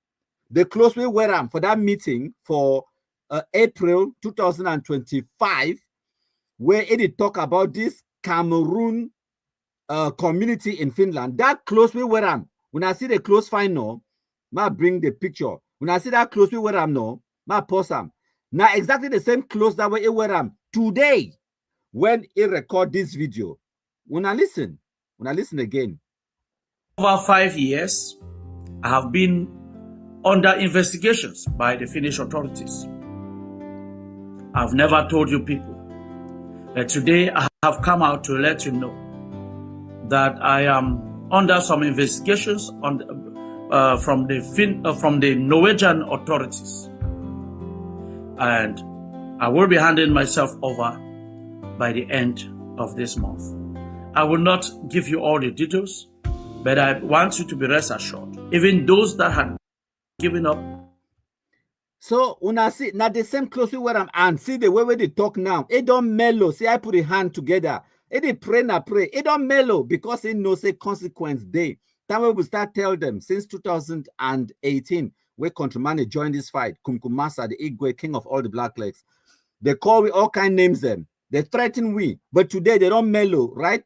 S2: They close way where I'm for that meeting for April 2025, where it talk about this Cameroon community in Finland. That close way where I'm. When I see the close find now, I bring the picture. When I see that close way where I'm now, I post them. Now exactly the same close that way where I'm today when it record this video. When I listen again,
S3: over 5 years, I have been under investigations by the Finnish authorities. I've never told you people, but today I have come out to let you know that I am under some investigations from the Norwegian authorities, and I will be handing myself over by the end of this month. I will not give you all the details, but I want you to be rest assured, even those that had given up.
S2: So when I see now the same closely where I'm and see the way they talk now, it don't mellow. See, I put a hand together. It pray na pray. It don't mellow because it knows a consequence day. That way we start tell them since 2018, where Countryman joined this fight, Kumkumasa, the Igwe, king of all the black legs. They call we all kind names them. They threaten we, but today they don't mellow, right?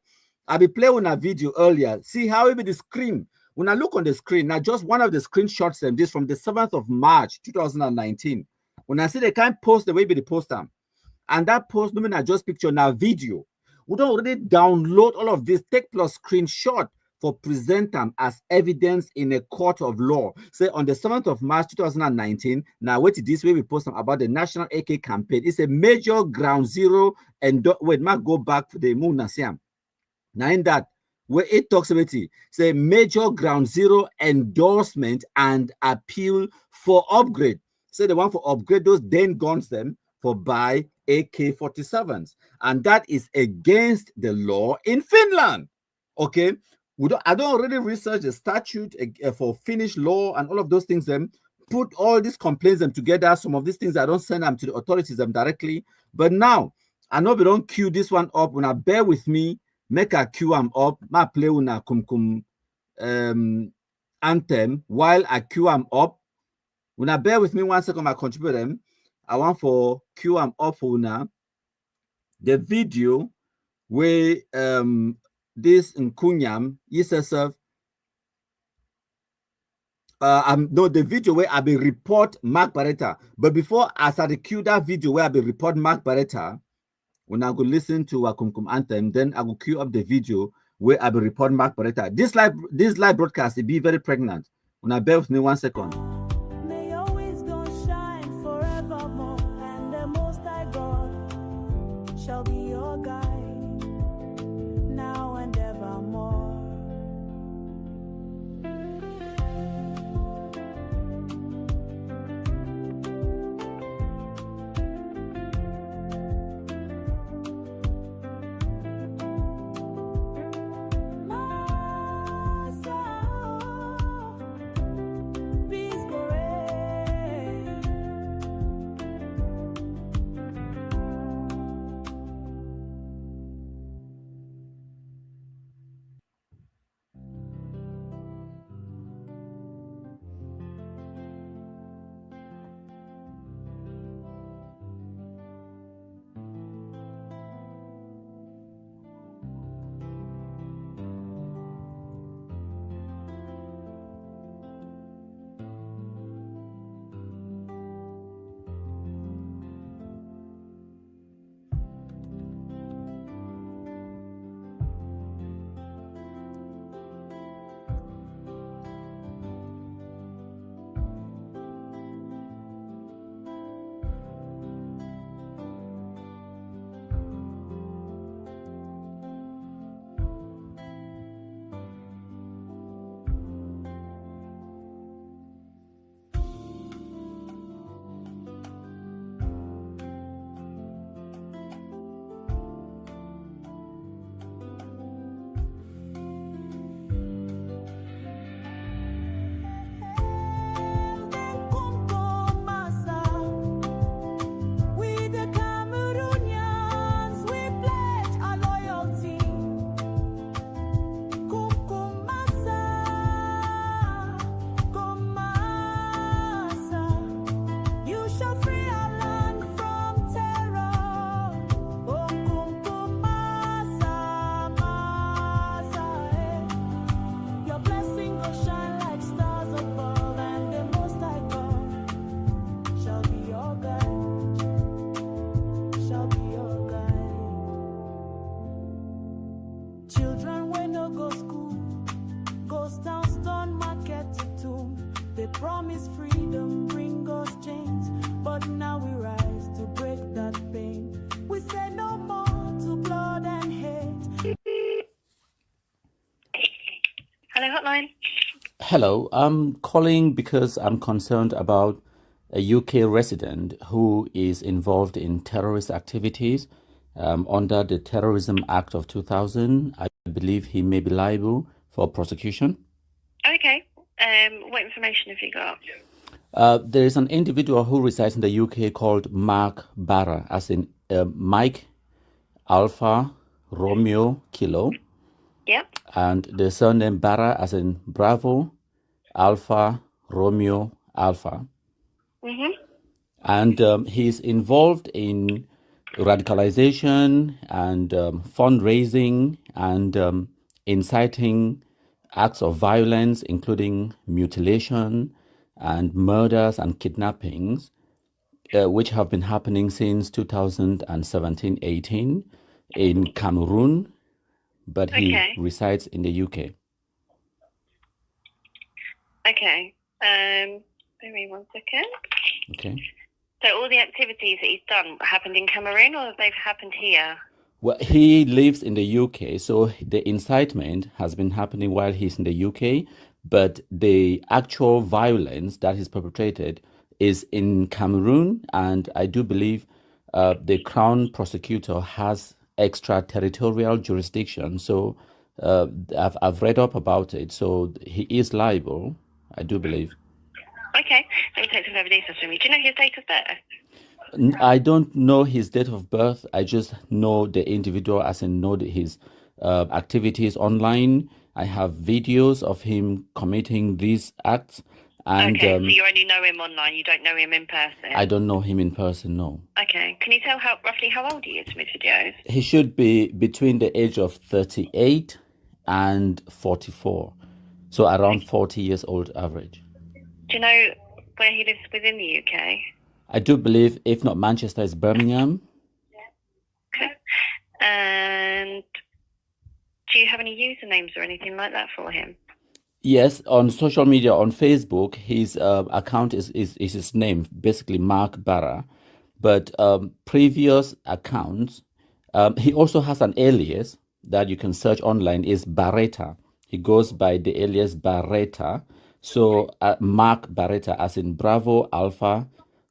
S2: I be playing on a video earlier. See how it be the screen. When I look on the screen, now just one of the screenshots them, this from the 7th of March, 2019. When I see they can't post the way they post them. And that post, no mean just picture now video. We don't already download all of this, take plus screenshot for present them as evidence in a court of law. Say on the 7th of March 2019, now wait this way we post them about the National AK campaign. It's a major ground zero and wait, might go back to the moon Nasiam. Now in that, where it talks about it, say major ground zero endorsement and appeal for upgrade. Say the one for upgrade those then guns them for buy AK-47s, and that is against the law in Finland. Okay, I don't already research the statute for Finnish law and all of those things. Them put all these complaints them together. Some of these things I don't send them to the authorities them directly. But now I know we don't queue this one up. When I bear with me. Make a queue am up, ma play una kum anthem while I queue am up. Una bear with me 1 second, I contribute them. I want for queue am up for una. The video where this Nkunyam Yisesef no, the video where I be report Mark Barretta. But before I started cue that video where I be report Mark Barretta. When I go listen to a Kumkum anthem, then I will queue up the video where I will report Mark Barretta. This live broadcast will be very pregnant. When I bear with me 1 second.
S1: May your wisdom shine forevermore, and the Most High God shall be your guide now and evermore.
S7: line.
S2: Hello, I'm calling because I'm concerned about a UK resident who is involved in terrorist activities under the Terrorism Act of 2000. I believe he may be liable for prosecution.
S7: Okay. What information have you got?
S2: There is an individual who resides in the UK called Mark Bara, as in Mike Alpha Romeo Kilo.
S7: Yep.
S2: And the surname Bara, as in Bravo Alpha Romeo Alpha.
S7: Mhm.
S2: And he's involved in radicalization and fundraising and inciting acts of violence, including mutilation and murders and kidnappings, which have been happening since 2017-18 in Cameroon, but he resides in the UK.
S7: Okay. Give me 1 second.
S2: Okay.
S7: So all the activities that he's done happened in Cameroon, or they've happened here?
S2: Well, he lives in the UK, so the incitement has been happening while he's in the UK, but the actual violence that is perpetrated is in Cameroon, and I do believe the Crown Prosecutor has extraterritorial jurisdiction. So I've read up about it, so he is liable, I do believe.
S7: Okay. Let me take some further details from you. Do you know his date of birth?
S2: I don't know his date of birth. I just know the individual, as in know his activities online. I have videos of him committing these acts. And,
S7: okay, so you only know him online. You don't know him in person.
S2: I don't know him in person, no.
S7: Okay. Can you tell roughly how old he is, Mr. Joe?
S2: He should be between the age of 38 and 44. So around 40 years old average.
S7: Do you know where he lives within the UK?
S2: I do believe, if not Manchester, it's Birmingham.
S7: Okay. And do you have any usernames or anything like that for him?
S2: Yes, on social media, on Facebook, his account is his name, basically Mark Bara. But previous accounts, he also has an alias that you can search online, is Barretta. He goes by the alias Barretta. So Mark Barretta, as in Bravo Alpha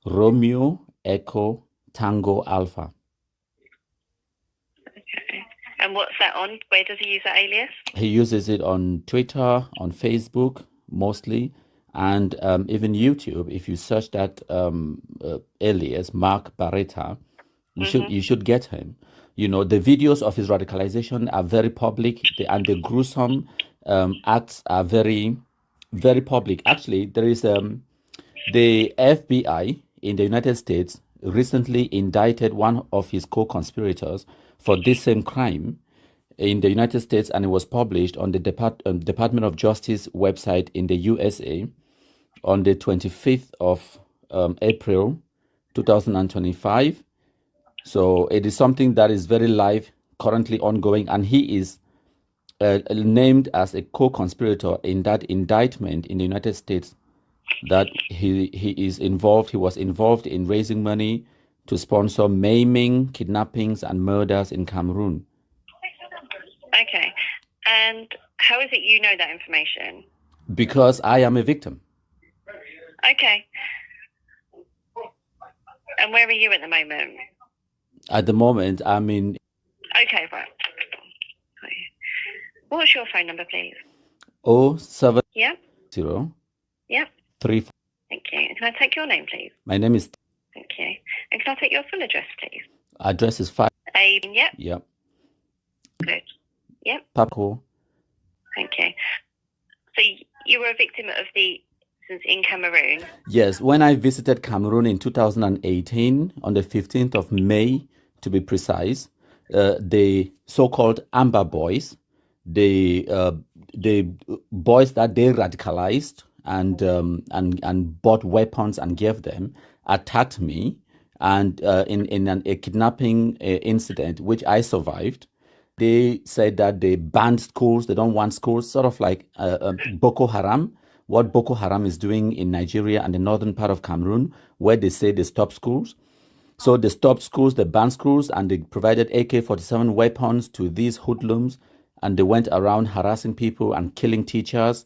S2: Romeo Echo Tango Alpha.
S7: Okay. And what's that on? Where does he use that alias?
S2: He uses it on Twitter, on Facebook mostly, and even YouTube. If you search that alias, Mark Barretta, you should get him. You know, the videos of his radicalization are very public, and the gruesome acts are very, very public. Actually, there is the FBI in the United States recently indicted one of his co-conspirators for this same crime in the United States, and it was published on the Department of Justice website in the USA on the 25th of April 2025. So it is something that is very live, currently ongoing, and he is named as a co-conspirator in that indictment in the United States, that he was involved in raising money to sponsor maiming, kidnappings, and murders in Cameroon.
S7: Okay. And how is it you know that information?
S2: Because I am a victim.
S7: Okay. And where are you at the moment?
S2: At the moment, I'm in...
S7: Okay, right. What's your phone number, please?
S2: 070...
S7: Yeah?
S2: 3...
S7: Thank you. And can I take your name, please?
S2: My name is...
S7: Thank you. And can I take your full address, please?
S2: Address is 5...
S7: Yep.
S2: Yep.
S7: Good. Yep.
S2: Paco.
S7: Thank you. So you were a victim of the incidents in Cameroon?
S2: Yes. When I visited Cameroon in 2018, on the 15th of May, to be precise, the so-called Amba boys, the boys that they radicalized and bought weapons and gave them, attacked me, and in a kidnapping incident which I survived. They said that they banned schools. They don't want schools, sort of like Boko Haram, what Boko Haram is doing in Nigeria and the northern part of Cameroon, where they say they stop schools. So they stopped schools, they banned schools, and they provided AK-47 weapons to these hoodlums, and they went around harassing people and killing teachers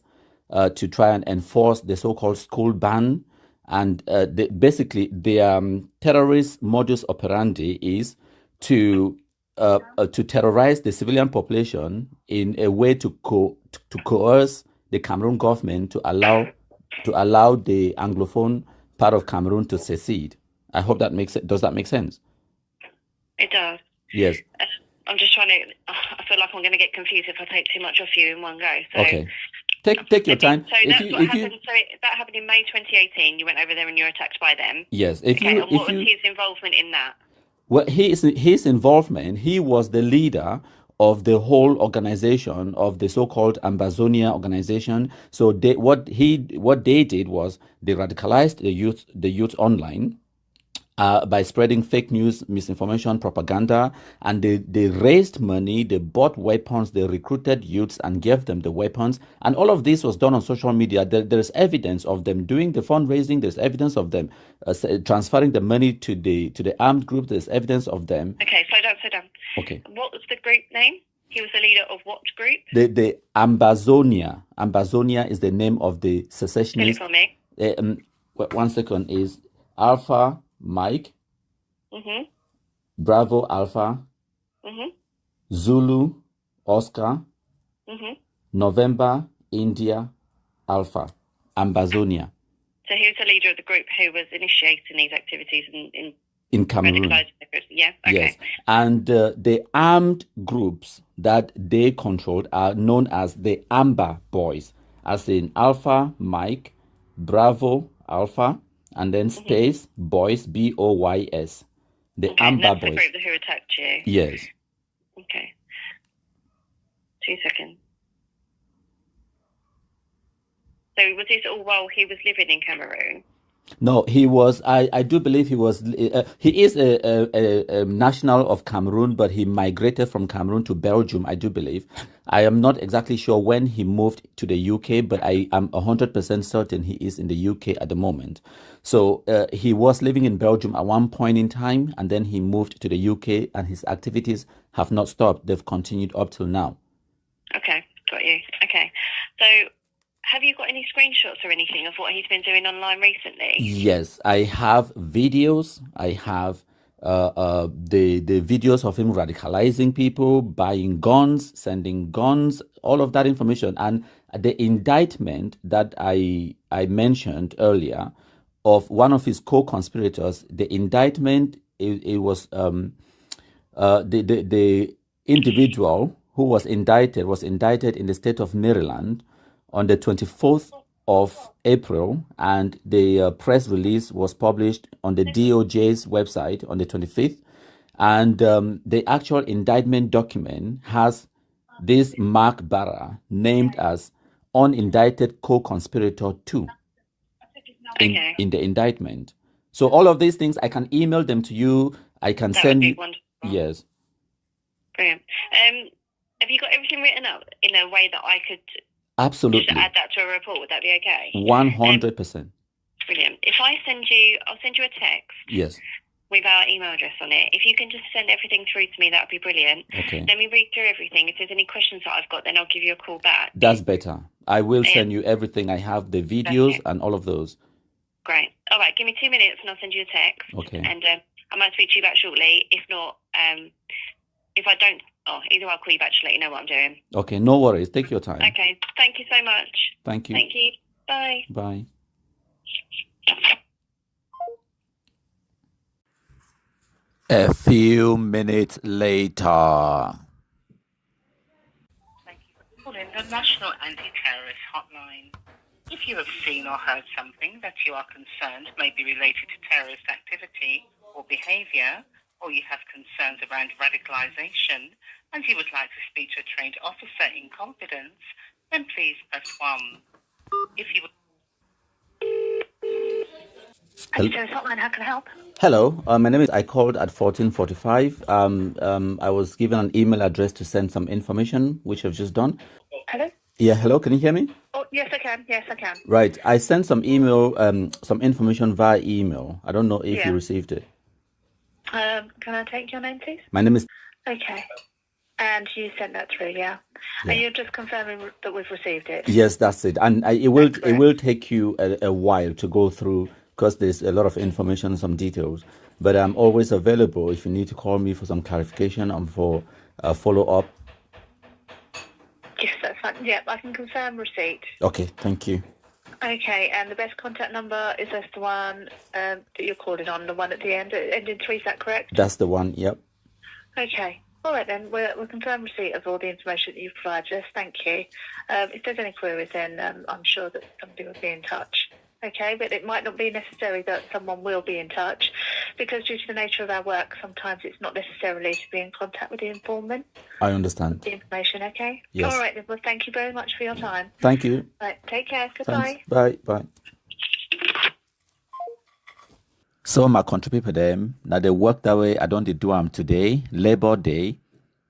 S2: to try and enforce the so-called school ban. And basically, the terrorist modus operandi is to terrorize the civilian population in a way to coerce the Cameroon government to allow the Anglophone part of Cameroon to secede. I hope that makes it. Does that make sense?
S7: It does.
S2: Yes.
S7: I'm just trying to. I feel like I'm going to get confused if I take too much off you in one go. So,
S2: okay. Take your time.
S7: So that's what happened. So that happened in May 2018. You went over there and you were attacked by them.
S2: Yes.
S7: And what was his involvement in that?
S2: Well, his involvement. He was the leader of the whole organization of the so-called Ambazonia organization. So what they did was they radicalized the youth online. By spreading fake news, misinformation, propaganda, and they raised money, they bought weapons, they recruited youths and gave them the weapons, and all of this was done on social media. There's evidence of them doing the fundraising. There's evidence of them transferring the money to the armed group. There's evidence of them.
S7: Okay, slow down.
S2: Okay.
S7: What was the group name? He was the leader of what group?
S2: The Ambazonia. Ambazonia is the name of the secessionist.
S7: Spell it for me.
S2: 1 second. Is Alpha Mike, Bravo Alpha, Zulu Oscar, November India Alpha, Ambazonia.
S7: So he was the leader of the group who was initiating these activities
S2: in Cameroon.
S7: Yeah, okay.
S2: Yes, and the armed groups that they controlled are known as the Amba Boys, as in Alpha Mike, Bravo Alpha, and then space boys, BOYS. The Amba Boys.
S7: The group who attacked you.
S2: Yes.
S7: Okay. 2 seconds. So was this all while he was living in Cameroon?
S2: No, he was. I do believe he was. He is a national of Cameroon, but he migrated from Cameroon to Belgium. I do believe. I am not exactly sure when he moved to the UK, but I am 100% certain he is in the UK at the moment. So he was living in Belgium at one point in time, and then he moved to the UK, and his activities have not stopped. They've continued up till now.
S7: Okay, got you. Okay, so. Have you got any screenshots or anything of what he's been doing online recently?
S2: Yes, I have videos. I have the videos of him radicalizing people, buying guns, sending guns, all of that information. And the indictment that I mentioned earlier of one of his co-conspirators, the indictment, it was the individual who was indicted in the state of Maryland on the 24th of April, and the press release was published on the DOJ's website on the 25th. And the actual indictment document has this Mark Bara named as unindicted co-conspirator 2 in the indictment. So all of these things, I can email them to you. I can send you.
S7: Wonderful.
S2: Yes.
S7: Brilliant. Have you got everything written up in a way that I could...
S2: Absolutely.
S7: Just add that to a report, would that be okay?
S2: 100%.
S7: Brilliant. If I'll send you a text.
S2: Yes.
S7: With our email address on it. If you can just send everything through to me, that would be brilliant.
S2: Okay.
S7: Let me read through everything. If there's any questions that I've got, then I'll give you a call back.
S2: That's better. I will send you everything. I have the videos and all of those.
S7: Great. All right. Give me 2 minutes and I'll send you a text.
S2: Okay.
S7: And I might speak to you back shortly. If not, if I don't, either I'll call you back to let you know what I'm doing.
S2: Okay, no worries. Take your time.
S7: Okay. Thank you so much.
S2: Thank you.
S7: Thank you. Bye.
S2: Bye. A few minutes later.
S8: Thank you for calling the National Anti-Terrorist Hotline. If you have seen or heard something that you are concerned may be related to terrorist activity or behaviour, or you have concerns around radicalisation, and you would like to speak to a trained officer in confidence, then please press 1. If you would... Anti-Terrorist Hotline, how can I help?
S2: Hello, my name is. I called at 14:45. I was given an email address to send some information, which I've just done.
S8: Hello?
S2: Yeah, hello. Can you hear me?
S8: Oh, yes, I can. Yes, I can.
S2: Right. I sent some email, some information via email. I don't know if you received it.
S8: Can I take your name, please?
S2: My name is.
S8: Okay.
S7: And you sent that through, yeah? And you're just confirming that we've received it?
S2: Yes, that's it. And it will take you a while to go through because there's a lot of information, some details. But I'm always available if you need to call me for some clarification and for follow-up.
S7: Yes, that's fine. Yeah, I can confirm receipt.
S2: Okay, thank you.
S7: Okay, and the best contact number is this the one that you're calling on, the one at the end, ending 3, is that correct?
S2: That's the one, yep.
S7: Okay. All right, then. We'll confirm receipt of all the information that you've provided us. Thank you. If there's any queries, then I'm sure that somebody will be in touch. Okay, but it might not be necessary that someone will be in touch because due to the nature of our work, sometimes it's not necessarily to be in contact with the informant.
S2: I understand.
S7: The information, okay?
S2: Yes.
S7: All right, then. Well, thank you very much for your time.
S2: Thank you.
S7: Right, take care. Goodbye.
S2: Thanks. Bye. So my country people them, now they work that way. I don't do them today, Labor Day,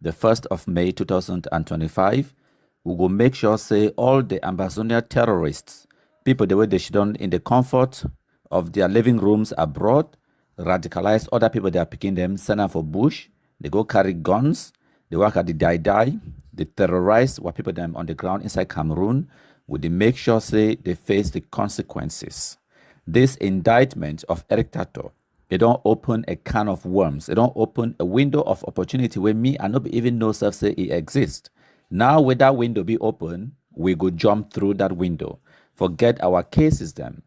S2: the 1st of May 2025. We will make sure say all the Ambazonia terrorists, people the way they should done in the comfort of their living rooms abroad, radicalize other people they are picking them, send them for bush, they go carry guns, they work at the die, they terrorize what people them on the ground inside Cameroon. Would they make sure say they face the consequences? This indictment of Eric Tataw, it don't open a can of worms. It don't open a window of opportunity where me and not even know self say it exists. Now with that window be open, we go jump through that window. Forget our cases then.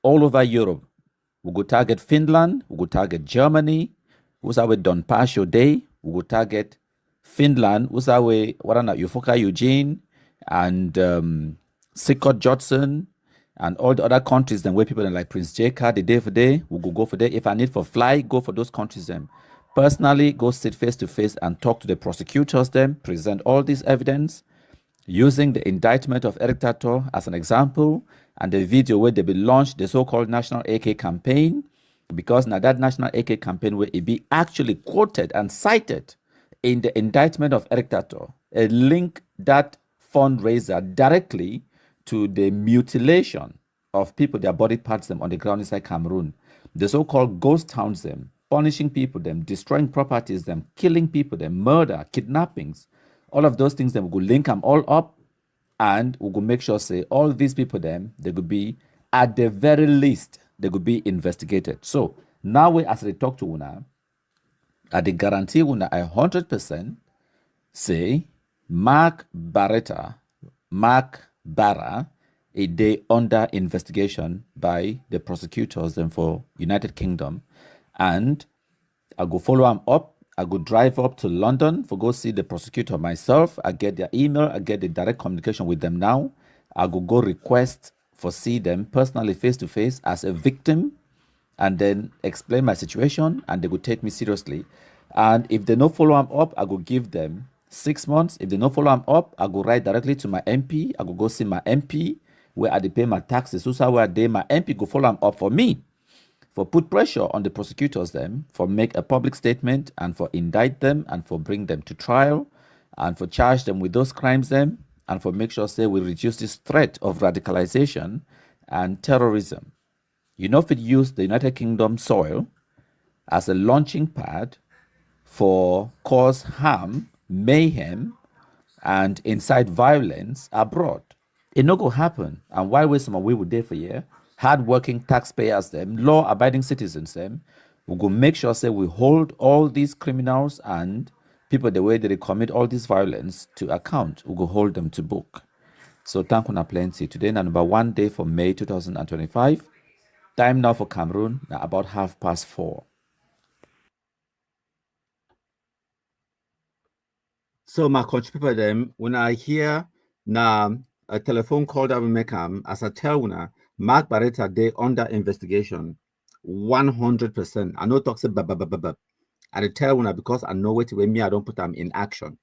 S2: All over Europe, we go target Finland, we go target Germany, who's our Don Pasio Day, we go target Finland, who's our Ufoka Eugene and Sikod Judson, and all the other countries then where people like Prince J.K. the day for day, we go for day. If I need for fly, go for those countries then. Personally, go sit face to face and talk to the prosecutors then, present all this evidence, using the indictment of Eric Tataw as an example, and the video where they be launched the so-called National AK campaign, because now that National AK campaign where it be actually quoted and cited in the indictment of Eric Tataw, a link that fundraiser directly to the mutilation of people, their body parts them on the ground inside Cameroon. The so-called ghost towns them, punishing people them, destroying properties them, killing people them, murder, kidnappings, all of those things them, we will link them all up and we will make sure say all these people them, they could be, at the very least, they could be investigated. So now we as they talk to Una, at the guarantee Una 100% say Mark Bara, a day under investigation by the prosecutors and for United Kingdom, and I go follow them up. I go drive up to London for go see the prosecutor myself. I get their email. I get the direct communication with them now. I go request for see them personally face to face as a victim, and then explain my situation, and they will take me seriously. And if they no follow them up, I go give them 6 months. If they don't follow them up, I go write directly to my MP. I go see my MP where I pay my taxes. So where they my MP go follow them up for me, for put pressure on the prosecutors them, for make a public statement and for indict them and for bring them to trial and for charge them with those crimes them and for make sure say we reduce this threat of radicalization and terrorism. You know, if it use the United Kingdom soil as a launching pad for cause harm, mayhem, and incite violence abroad. It no go happen. And why waste some we would there for year? Hard-working taxpayers them, law-abiding citizens them, we go make sure say we hold all these criminals and people the way that they commit all this violence to account. We go hold them to book. So thank you plenty. Today na number 1 day for May 2025. Time now for Cameroon na about 4:30. So my country people them, when I hear now a telephone call that we make as I tell una, Mark Barretta they under investigation 100%. I know talks about I tell una because I know what when me I don't put them in action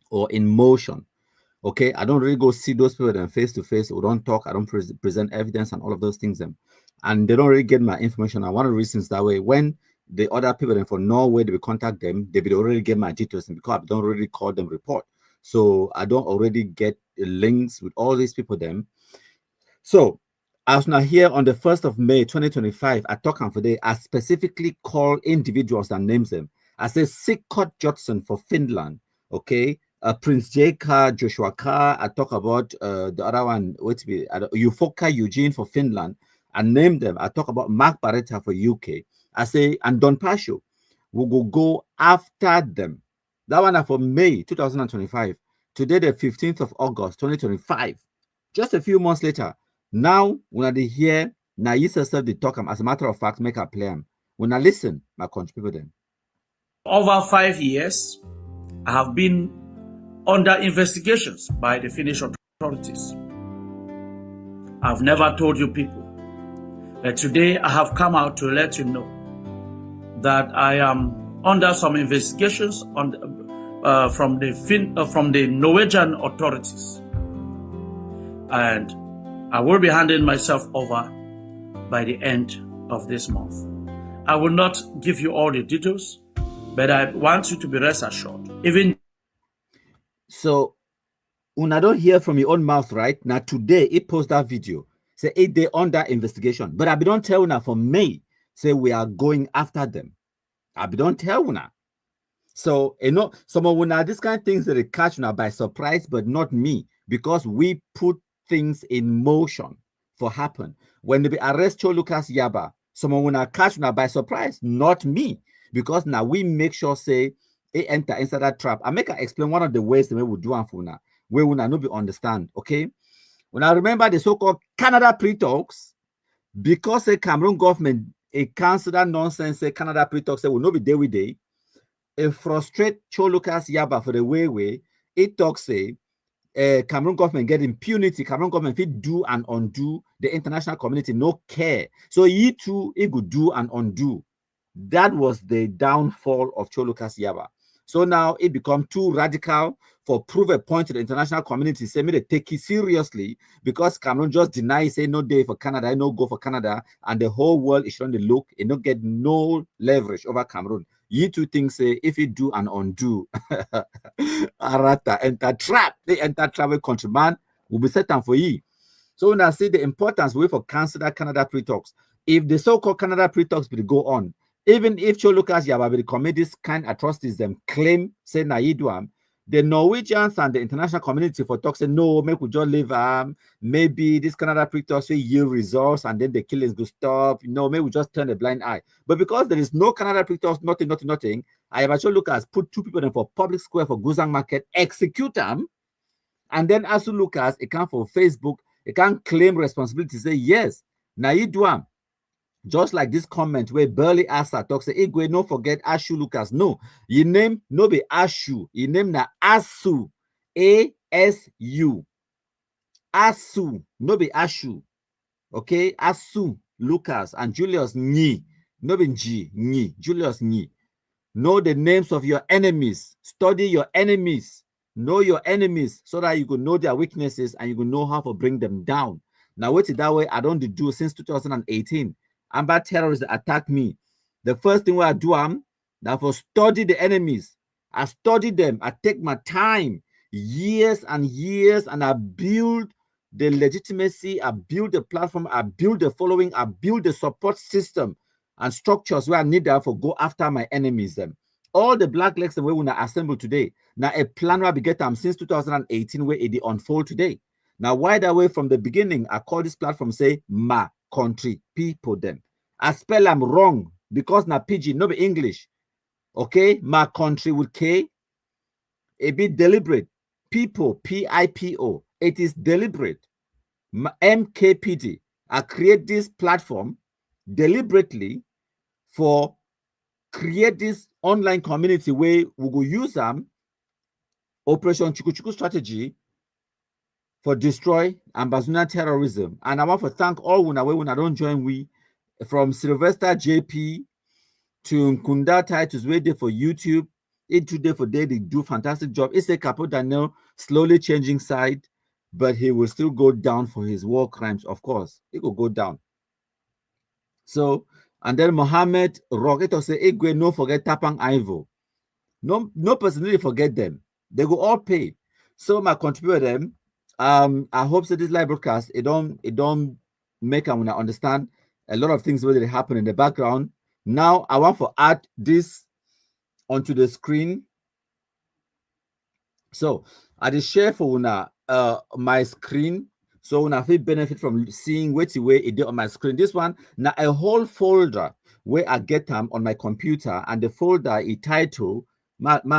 S2: or in motion. Okay, I don't really go see those people then face to face. We don't talk. I don't present evidence and all of those things them, and they don't really get my information. And one of the reasons that way when the other people then for Norway they will contact them, they will already get my details because I don't really call them report. So I don't already get the links with all these people them. So as now here on the 1st of May 2025, I talk on today, I specifically call individuals and names them. I say Sikod Judson for Finland, Okay. Prince J. Carr, Joshua Carr. I talk about the other one, what's be Ufoka, Eugene for Finland. I name them. I talk about Mark Barretta for UK. I say, and Don Pasho. We will go after them. That one for May 2025. Today, the 15th of August 2025. Just a few months later. Now, when I hear, now you yourself the talk, as a matter of fact, make a plan. When I listen, my country people then.
S3: Over 5 years, I have been under investigations by the Finnish authorities. I've never told you people, but today I have come out to let you know that I am under some investigations on from the Norwegian authorities, and I will be handing myself over by the end of this month. I will not give you all the details, but I want you to be rest assured. Even
S2: so, when I don't hear from your own mouth, right? Now today it post that video. Say it they under investigation. But I be don't tell now for May. Say we are going after them. I be don't tell now. So some of now this kind of things that they catch now by surprise, but not me, because we put things in motion for happen. When they arrest Cho Lucas Yaba, someone will not catch now by surprise, not me, because now we make sure say they enter inside that trap. I make her explain one of the ways that we will do for now. We will not be understand, okay? When I remember the so-called Canada pre-talks, because the Cameroon government a cancel that nonsense, say Canada pre-talks, they will not be there with day. It frustrate Cho Lucas Yaba for the way it talks say Cameroon government get impunity. Cameroon government fit do and undo. The international community no care. So ye too, it could do and undo. That was the downfall of Cho Lucas Yaba. So now it become too radical for prove a point to the international community. Say me they take it seriously because Cameroon just deny, say no day for Canada, no go for Canada, and the whole world is trying to look and not get no leverage over Cameroon. You two things say if you do and undo, Arata enter trap. They enter travel countryman will be set down for you. So when I see the importance we for cancel that Canada pre-talks, if the so-called Canada pre-talks will go on, even if Cho Lucas Yaba will commit this kind of atrocities, them claim say Naiduam, the Norwegians and the international community for talks say no, make we just leave maybe this Canada pre-talks will yield results and then the killings will stop. No, maybe we just turn a blind eye. But because there is no Canada pre-talks, nothing, I have actually Lucas put two people in for public square for Guzang Market, execute them, and then Asu Lucas, it can for Facebook, it can claim responsibility, say yes, Naiduam. Just like this comment where Burley Asa talks, say, Igwe, no forget Ashu Lucas. No, you name no be Ashu, you name na Asu, A-S-U. Asu, no be Ashu. Okay, Asu Lucas and Julius Nyi, no be G, Nyi, Julius Nyi. Know the names of your enemies, study your enemies, know your enemies so that you can know their weaknesses and you can know how to bring them down. Now, what is that way I don't do since 2018. Amba terrorists attack me. The first thing I do that for study the enemies. I study them. I take my time, years and years, and I build the legitimacy. I build the platform. I build the following. I build the support system and structures where I need that for go after my enemies. Them all the black legs the way we assemble today. Now a plan where we get them since 2018 where it unfold today. Now why that way from the beginning I call this platform say ma country people them. I spell them wrong because na PG, no be English. Okay, my country with K. A bit deliberate. People, P-I-P-O. It is deliberate. MKPD. I create this platform deliberately for create this online community where we will use them Operation Chukuchuku strategy for destroy Ambazuna terrorism. And I want to thank all when I don't join we from Sylvester JP to Nkunda titles waiting for YouTube. It today for day they do fantastic job. It's a Capo Daniel slowly changing side, but he will still go down for his war crimes, of course. He will go down. So, and then Mohammed Rocket say, Igwe, no forget Tapang Ivo. No personally forget them. They go all pay. So my contributor them. I hope that this live broadcast it don't make them understand a lot of things really happen in the background. Now I want to add this onto the screen. So I just share for una my screen. So una fit benefit from seeing which way it did on my screen. This one now a whole folder where I get them on my computer, and the folder is title.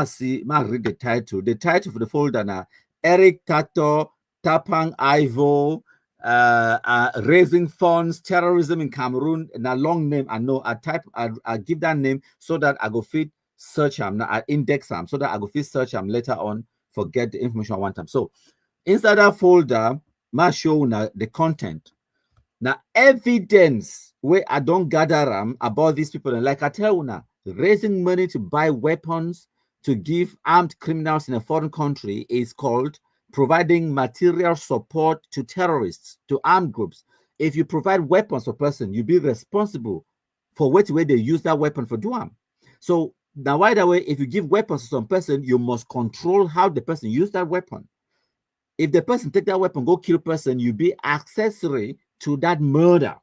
S2: See, read the title. The title for the folder now Eric Tataw, Tapang Ivo, raising funds, terrorism in Cameroon. And a long name. I know I give that name so that I go fit search them. Now I index them so that I go fit search them later on. Forget the information I want them. So inside that folder, I show now the content. Now evidence where I don't gather them about these people. And like I tell you now, raising money to buy weapons to give armed criminals in a foreign country is called providing material support to terrorists, to armed groups. If you provide weapons for a person, you be responsible for what way they use that weapon for doing. So now, by the way, if you give weapons to some person, you must control how the person use that weapon. If the person take that weapon, go kill person, you be accessory to that murder.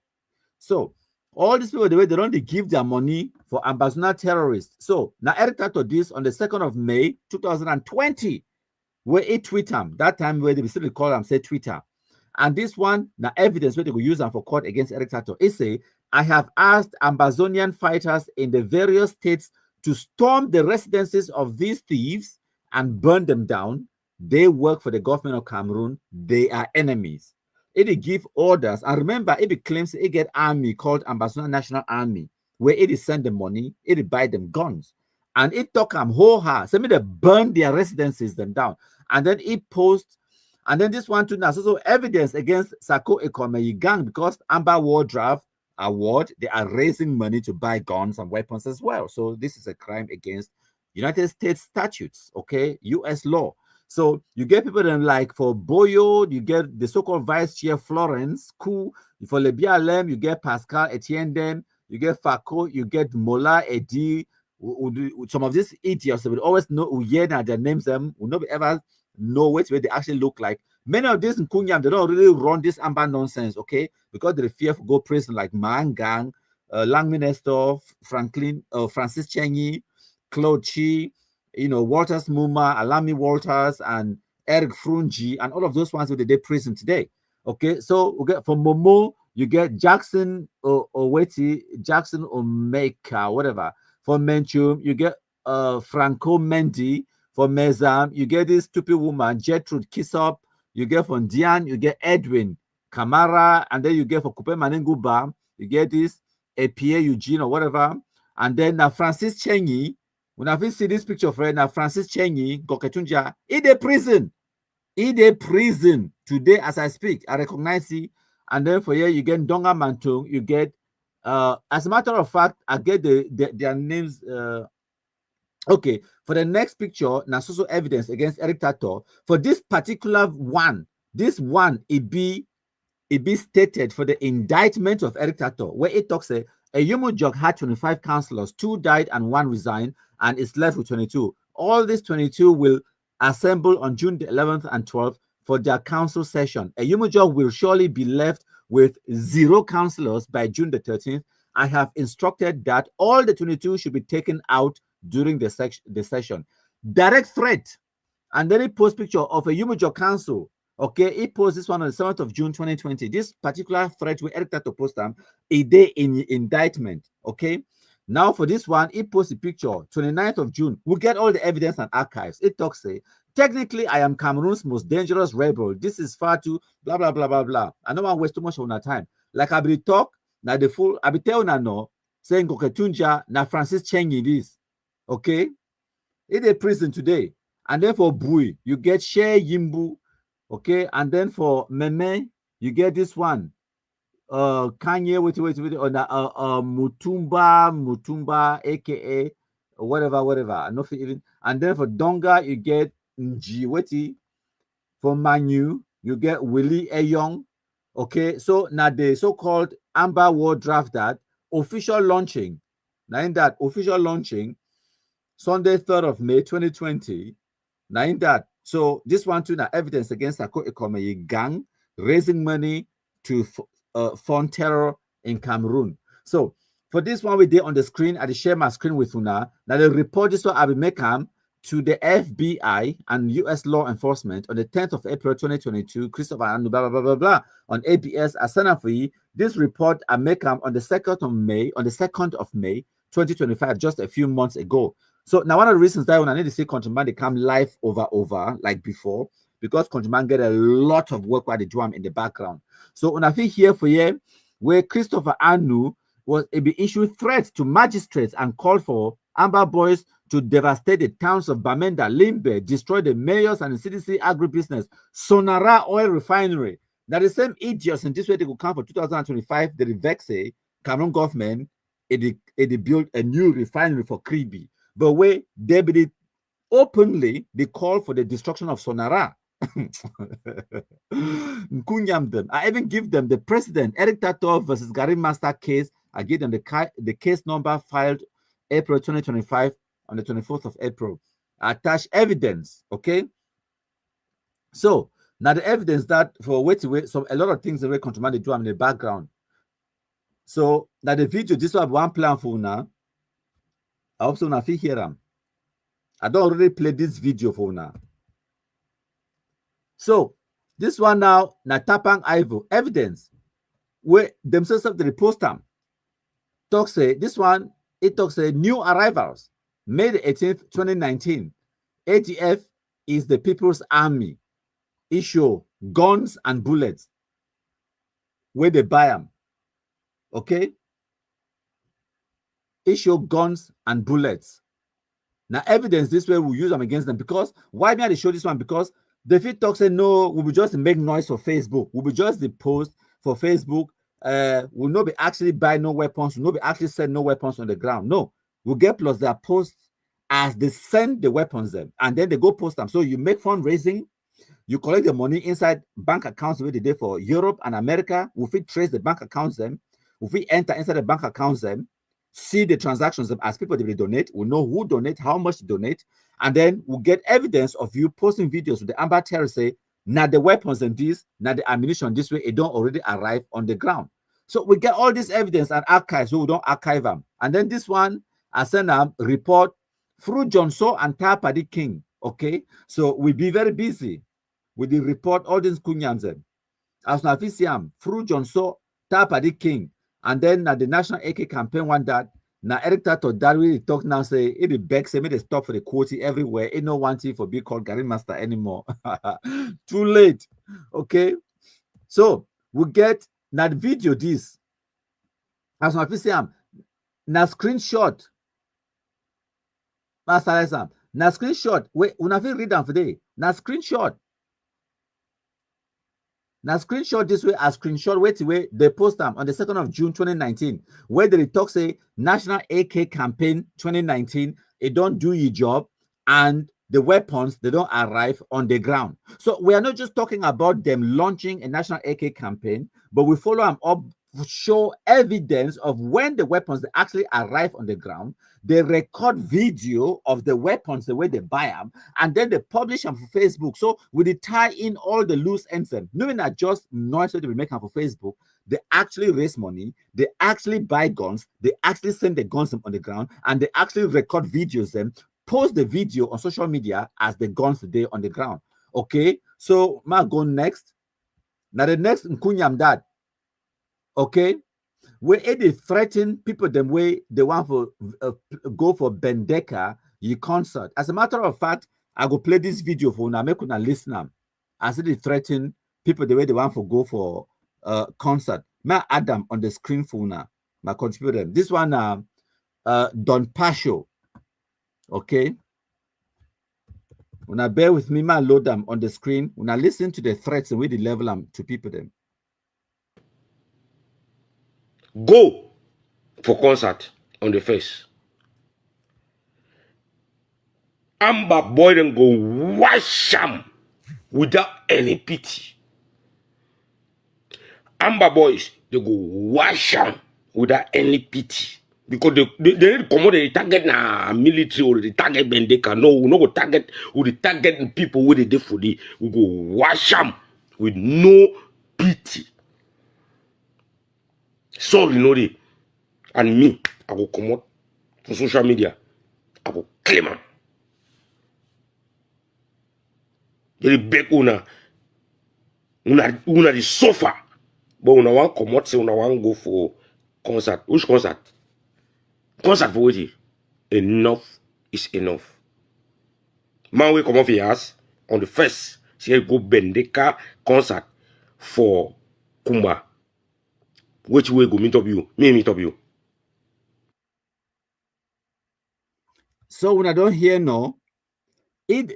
S2: So all these people, the way they don't give their money for ambassador terrorists. So now Eric Tataw this on the 2nd of May 2020, where he tweet him that time where they still call him say Twitter. And this one, the evidence where they will use them for court against Eric Tataw. It say, I have asked Ambazonian fighters in the various states to storm the residences of these thieves and burn them down. They work for the government of Cameroon. They are enemies. It give orders. And remember, it claims it get army called Ambazonian National Army, where it send them money, it buy them guns. And it talk them whole heart. So they burn their residences them down. And then it post, and then this one too now. So evidence against Sako Ekomeyi gang, because Amba War Draft Award, they are raising money to buy guns and weapons as well. So this is a crime against United States statutes, okay, US law. So you get people then like for Boyo, you get the so-called vice chair Florence, Ku, for Lebialem, you get Pascal Etienne, you get Fako, you get Mola Edi, some of these idiots will always know Uyena, their names them, will not ever know what way they actually look like. Many of these in Kunyam, they don't really run this Amba nonsense, okay? Because they fear to go prison like Mangang, Lang Minister, Francis Chenyi, Claude Chi, Walters Muma, Alami Walters, and Eric Frunji, and all of those ones with the prison today. Okay, so we get from Momo, you get Jackson Oweti, Jackson Omeka, whatever. For Menchum, you get Franco Mendy. For Mezam, you get this stupid woman, Gertrude Kissop. You get from Diane, you get Edwin Kamara, and then you get for Kupe Manenguba, you get this Epie Eugene or whatever. And then now Francis Chenyi, when I've seen this picture, friend, now Francis Chenyi, Goketunja, in the prison. In the prison today as I speak. I recognize it. And then for here, you get Donga Mantung, you get, as a matter of fact, I get their names. Okay, for the next picture, now social evidence against Eric Tataw. For this particular one, it be stated for the indictment of Eric Tataw, where it talks a Yumujok had 25 councillors, 2 died and 1 resigned, and it's left with 22. All these 22 will assemble on June the 11th and 12th for their council session. A Yumujok will surely be left with 0 councillors by June the 13th. I have instructed that all the 22 should be taken out during the session. Direct threat. And then it posts picture of a Yumujok council. Okay, it posts this one on the 7th of June 2020. This particular threat with Eric Tataw post them a day in indictment. Okay, now for this one, it posts a picture 29th of June. We'll get all the evidence and archives. It talks say, technically, I am Cameroon's most dangerous rebel. This is far too blah blah blah blah blah. I don't want to waste too much of our time. Like I be talk now the full I be tell now no saying Goketunja na Francis Chenyi this. Okay, in a prison today. And then for Bui, you get Share Yimbu. Okay, and then for Meme, you get this one. Kanye, wait, Mutumba, aka whatever. Nothing even. And then for Donga, you get Njiweti. For Manu, you get Willie Eyong. Okay, so now the so-called Amba War Draft that official launching. Now in that official launching, Sunday, 3rd of May, 2020. Now in that, so this one too, now evidence against Sako Ekomeyi gang raising money to fund terror in Cameroon. So for this one we did on the screen, I share my screen with Una. Now the report this one I will make to the FBI and U.S. law enforcement on the 10th of April 2022, Christopher Anu, blah, blah, blah, blah, blah, on ABS Asanafi. This report I make on the 2nd of May, 2025, just a few months ago. So now one of the reasons that when I need to see Countryman, they come live over like before, because Countryman get a lot of work while they do in the background. So when I feel here for you, where Christopher Anu was issued threats to magistrates and called for Amba boys to devastate the towns of Bamenda, Limbe, destroy the mayors and the CDC agribusiness, Sonara oil refinery. Now the same idiots in this way they could come for 2025, the Revexe, Cameroon government, it built a new refinery for Kribi. But where they did openly, they call for the destruction of Sonara. I even give them the president, Eric Tataw versus Garri Master case. I give them the case number filed April 2025 on the 24th of April. I attach evidence, okay? So now the evidence that for so a lot of things the way Countryman they do in the background. So now the video, this one plan for now. I hope so now feel hear them. I don't already play this video for now. So this one now, Natapang Ivo evidence where themselves have the repost them. Talks say this one, it talks say new arrivals, May 18th, 2019. ADF is the People's Army. Issue guns and bullets. Where they buy them. Okay? Issue guns and bullets. Now, evidence this way we use them against them because why may I show this one? Because the fit talk say no, we will just make noise for Facebook. We will just the post for Facebook. We'll not be actually buy no weapons. We'll not be actually send no weapons on the ground. No, we'll get plus their posts as they send the weapons them and then they go post them. So you make fundraising, you collect the money inside bank accounts where they did for Europe and America. If we trace the bank accounts them, if we enter inside the bank accounts them, see the transactions as people they donate, we know who donate, how much to donate, and then we'll get evidence of you posting videos with the Amba terrorists say, now the weapons and this, now the ammunition this way, it don't already arrive on the ground. So we get all this evidence and archives, so we don't archive them. And then this one, I send a report through Johnson and Tapadi King. Okay, so we'll be very busy with the report, all these Kunyanzen. As now through Johnson, Tapadi King. And then the National AK campaign one that now Eric Tataw that really talk now say it begs say me they stop for the quote everywhere. Ain't no one thing for being called Garri Master anymore. Too late. Okay. So we get now the video this. As my PC now screenshot. Master now screenshot. Wait, when I read them today. Now screenshot. Now screenshot this way, a screenshot wait they post them on the 2nd of June 2019, where they talk say National AK campaign 2019, it don't do your job and the weapons they don't arrive on the ground. So we are not just talking about them launching a National AK campaign, but we follow them up, show evidence of when the weapons they actually arrive on the ground. They record video of the weapons the way they buy them, and then they publish them for Facebook. So we they tie in all the loose ends them, knowing that just noise that we make them for Facebook. They actually raise money, they actually buy guns, they actually send the guns on the ground, and they actually record videos them, post the video on social media as the guns today on the ground. Okay, so ma go next. Now the next Nkunyam that. Okay, where they threaten people the way they want to go for Bendeka, you concert. As a matter of fact, I go play this video for now, make una listen them. As they threaten people the way they want to go for concert. My Adam on the screen for now, my contributor. This one Don Pasho. Okay. When I bear with me, my load them on the screen. When I listen to the threats and way they level them to people them.
S9: Go for concert on the face. Amba boy then go wash them without any pity. Amba boys, they go wash them without any pity. Because they need to come out the target na military or the target Bendeka. No, we no go target with the target people where they do for the we go wash them with no pity. Sorry, no dey. And me, I will come out for social media. I will claim them. They beg una the sofa. But una want come out, say una want go for concert. Which concert? Concert for what? Enough is enough. Man will come off your ass on the first. Say go Bendeka concert for Kumba. Which way go meet up you? Me meet up you.
S2: So when I don't hear no,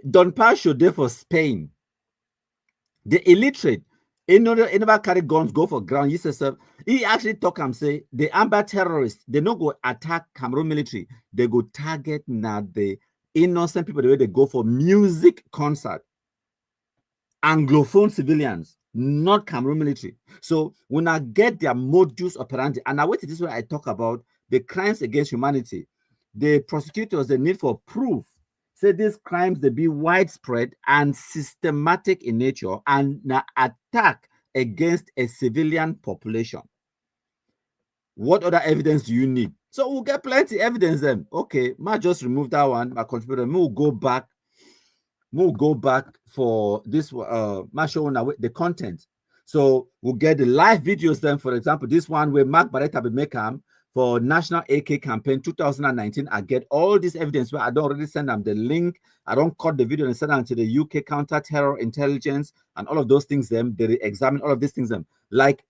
S2: Don Pasho there for Spain. The illiterate, never carry guns, go for ground. He actually talk and say the amba terrorists, they don't go attack Cameroon military, they go target now the innocent people the way they go for music concert. Anglophone civilians, not Cameroon military. So when I get their modus operandi, and I wait this way I talk about the crimes against humanity, the prosecutors, the need for proof. Say these crimes they be widespread and systematic in nature and na attack against a civilian population. What other evidence do you need? So we'll get plenty evidence then. Okay, might just remove that one. My contributor, we'll go back. We'll go back for this. My show the content. So we'll get the live videos then. For example, this one where Mark Barretta be make for National AK campaign 2019. I get all this evidence where I don't already send them the link. I don't cut the video and send them to the UK counter-terror intelligence and all of those things. Them they examine all of these things. Them like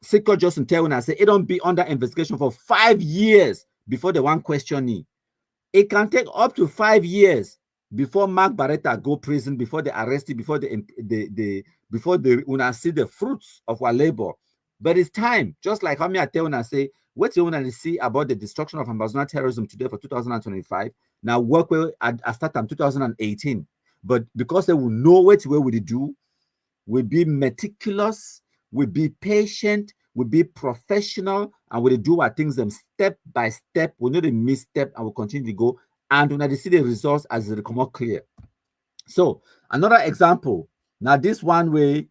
S2: Sikod Judson tell when I say it don't be under investigation for 5 years before the one question me. It can take up to 5 years before Mark Barretta go prison, before they arrest him, before they when I see the fruits of our labor. But it's time, just like how me I tell when I say, what you want to see about the destruction of Amazon terrorism today for 2025. Now work where I start in 2018. But because they will know what we will do, we'll be meticulous, we'll be patient, we'll be professional, and we'll do our things them step by step. We'll not misstep and we'll continue to go. And when I see the results as they come out clear. So another example. Now this one way,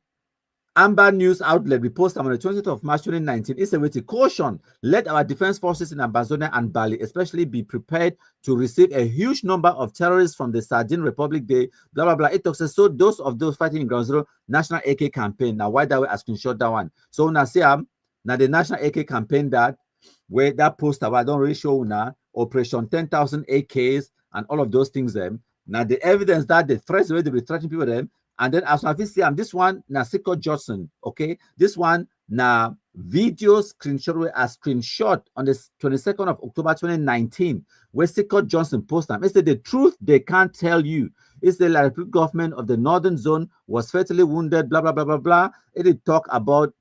S2: Amber News outlet we post on the 20th of March 2019. It's a way to caution. Let our defense forces in Ambazonia and Bali especially be prepared to receive a huge number of terrorists from the Sardine Republic Day, blah, blah, blah. It talks so those of those fighting in Ground Zero National AK campaign. Now, why that way I screenshot that one? So now see now the National AK campaign that where that poster I don't really show now Operation 10,000 AKs and all of those things them. Now the evidence that the threats where they be threatening people them. And then as I see, this one na Sikod Judson, okay? This one na video screenshot on the 22nd of October 2019, where Sikod Judson posted them. It's the truth they can't tell you. It's the Republic government of the Northern Zone was fatally wounded, blah, blah, blah, blah, blah. It did talk about,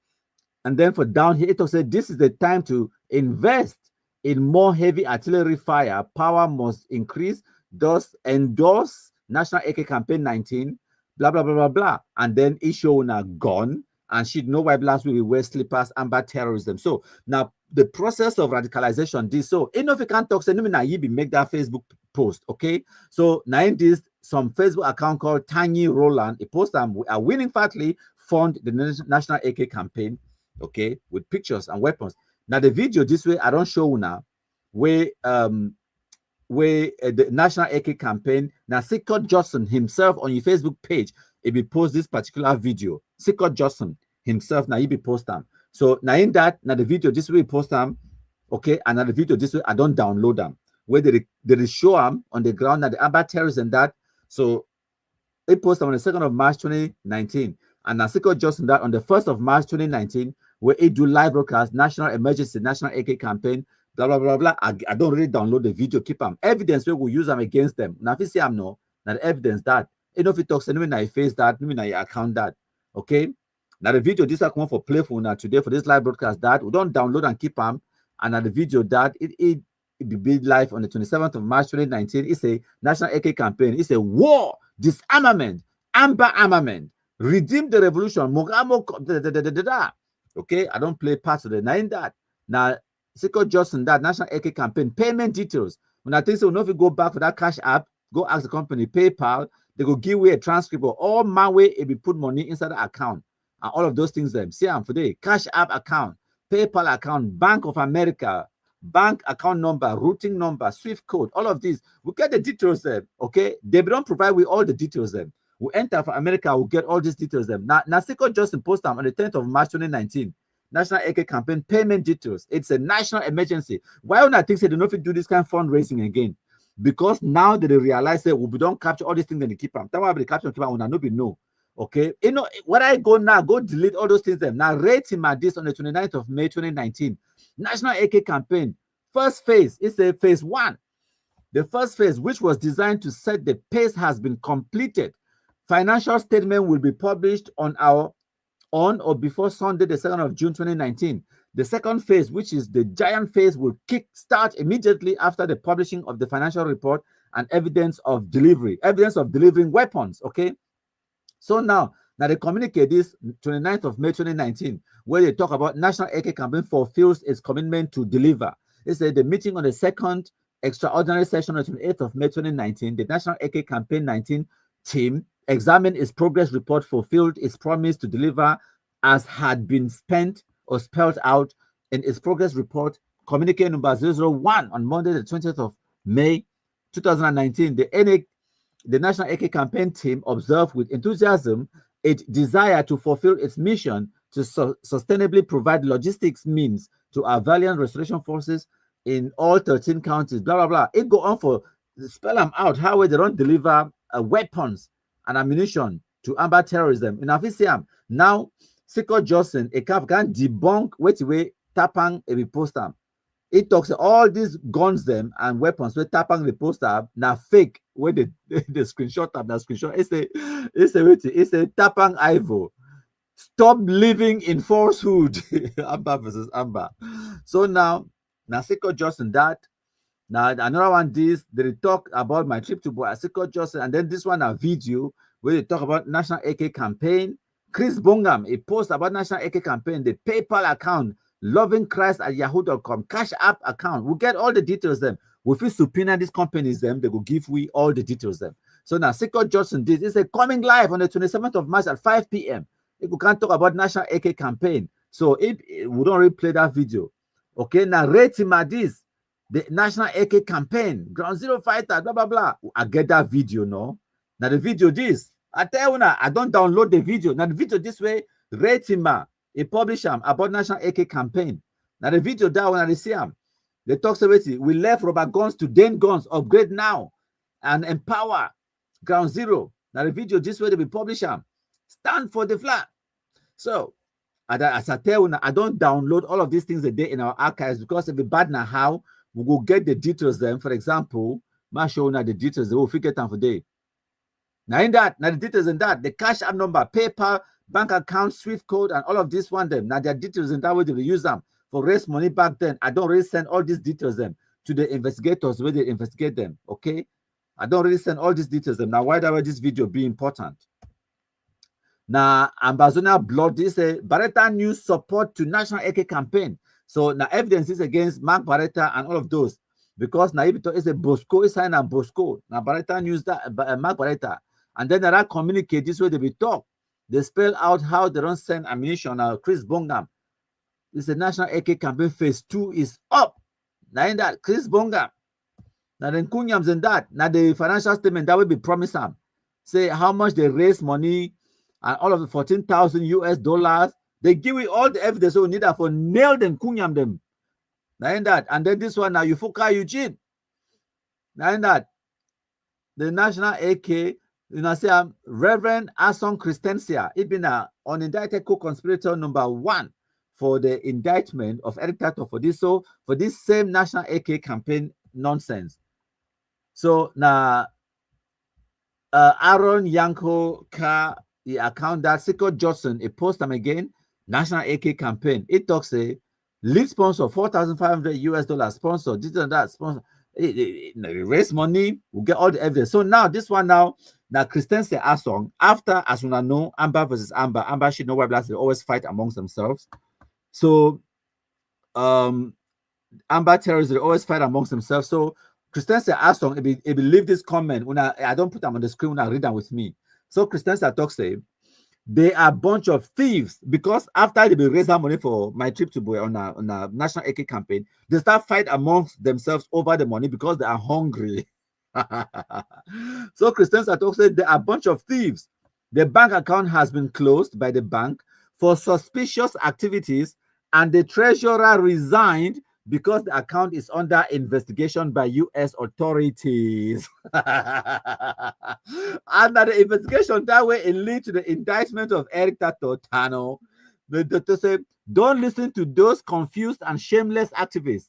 S2: and then for down here, it said this is the time to invest in more heavy artillery fire. Power must increase, thus endorse National AK Campaign 19, blah, blah, blah, blah, blah. And then issue now gone. And she'd know why last week we wear slippers, amber terrorism. So now the process of radicalization, this so if you can't talk, say now you be make that Facebook post, okay? So now in this, some Facebook account called Tiny Roland, a post a winning fatly fund the National AK campaign, okay, with pictures and weapons. Now the video this way I don't show now where the National AK campaign, now Sikod Judson himself on your Facebook page, if he post this particular video, Sikod Judson himself, now he be post them. So now in that, now the video this way post them, okay, and now the video this way I don't download them. Where they show them on the ground that the amber terrorists and that. So it posted on the 2nd of March 2019, and now Sikod Judson that on the 1st of March 2019, where it do live broadcast, national emergency, National AK campaign. Blah, blah, blah, blah. I don't really download the video, keep them. Evidence we will use them against them. Now, if you see them, no, now the evidence that, if it talks, anyway, now you face that, maybe now you account that. Okay? Now, the video, this is come for playful now today for this live broadcast that we don't download and keep them. And now the video that it be live on the 27th of March 2019. It's a National AK campaign. It's a war, disarmament, amber armament, redeem the revolution, Mogamo, okay? I don't play parts of the nine that. Now, Sikod Judson, that National AK campaign, payment details. When I think so, if you go back for that cash app, go ask the company, PayPal, they go give away a transcript of all my way if you put money inside the account. And all of those things them. See, for the cash app account, PayPal account, Bank of America, bank account number, routing number, SWIFT code, all of these. We get the details there, okay? They don't provide with all the details there. We enter for America, we get all these details there. Now, Sikod Judson posted on the 10th of March 2019. National AK campaign payment details. It's a national emergency. Why would I think they don't do this kind of fundraising again? Because now that they realize that we don't capture all these things and keep them. That's why we capture keep them when I know. Okay, you know when I go now, go delete all those things. Them now rate him at this on the 29th of May 2019. National AK campaign first phase is a phase 1. The first phase, which was designed to set the pace, has been completed. Financial statement will be published on or before Sunday, the 2nd of June 2019. The second phase, which is the giant phase, will kick-start immediately after the publishing of the financial report and evidence of delivering weapons. Okay. So now they communicate this 29th of May 2019, where they talk about National AK campaign fulfills its commitment to deliver. It's the meeting on the second extraordinary session on the 28th of May 2019. The National AK campaign 19 team examined its progress report, fulfilled its promise to deliver as had been spent or spelled out in its progress report, communique number 001 on Monday, the 20th of May 2019. The National AK campaign team observed with enthusiasm its desire to fulfill its mission to sustainably provide logistics means to our valiant restoration forces in all 13 counties, blah, blah, blah. It go on for spell them out how they don't deliver weapons and ammunition to amba terrorism. In Afisiam, now Sikod Judson, a can debunk way Tapang a poster. It talks all these guns them and weapons where Tapang the poster now fake where the screenshot of that screenshot. It's a Tapang Ivo. Stop living in falsehood. Amba versus Amba. So now Sikod Judson that. Now another one this they talk about my trip to Sikod Judson, and then this one a video where they talk about National AK campaign. Chris Bongam, a post about National AK campaign, the PayPal account, lovingchrist@yahoo.com, Cash App account. We'll get all the details them. If we subpoena these companies them, they will give we all the details them. So now Sikod Judson this is a coming live on the 27th of March at 5 p.m. If we can't talk about National AK campaign, so if we don't replay that video, okay, now rate him at this. The National AK campaign, Ground Zero Fighter, blah, blah, blah. I get that video, no? Now the video this. I tell you now, I don't download the video. Now the video this way, rate him, a publisher about National AK campaign. Now the video that when I see him, they talk about it. We left rubber guns to Dane guns, upgrade now, and empower Ground Zero. Now the video this way, they be publish him. Stand for the flag. So, as I tell you now, I don't download all of these things a day in our archives because if it's bad now, how we will get the details then. For example, my show now the details, they will figure time for day. Now in that, now the details in that, the Cash App number, PayPal, bank account, SWIFT code, and all of this one them. Now their details in that way they will use them for raise money back then. I don't really send all these details them to the investigators where they investigate them. Okay, I don't really send all these details them. Now why would this video be important? Now Ambazonia blood this Barretta news support to National AK campaign. So now evidence is against Mark Barretta and all of those because now it's a Bosco, it's sign and Bosco. Now Barretta news that Mark Barretta. And then there are communicate this way they be talk. They spell out how they don't send ammunition. Now Chris Bongam. This is the National AK campaign phase 2 is up. Now in that Chris Bongam. Now then Kunyams and that. Now the financial statement that will be promised them. Say how much they raise money and all of the $14,000 US. They give you all the evidence we need for nail them, Kunyam them. Now in that. And then this one now Ufoka Eugene. Now in that. The National AK. You know, say Reverend Asong Christensia, it been unindicted co-conspirator number 1 for the indictment of Eric Tataw for this. So for this same National AK campaign nonsense. So now Aaron Yanko Carr, the account that Sikod Judson, a post them again, National AK campaign. It talks a lead sponsor $4,500 US sponsor, this and that sponsor. Raise money, we'll get all the evidence. So now this one now Christensia Asong, after as we know, Amba versus Amba should know why blacks they always fight amongst themselves. So Amba terrorists they always fight amongst themselves. So Christensia Asong, if you leave this comment, when I don't put them on the screen, when I read them with me. So Christensia talks say they are a bunch of thieves, because after they be raise that money for my trip to Boy on a national AK campaign, they start fight amongst themselves over the money because they are hungry. So Christensia Asong said they are a bunch of thieves. The bank account has been closed by the bank for suspicious activities, and the treasurer resigned because the account is under investigation by U.S. authorities. And that the investigation that way it lead to the indictment of Eric Tataw. The doctor said, don't listen to those confused and shameless activists.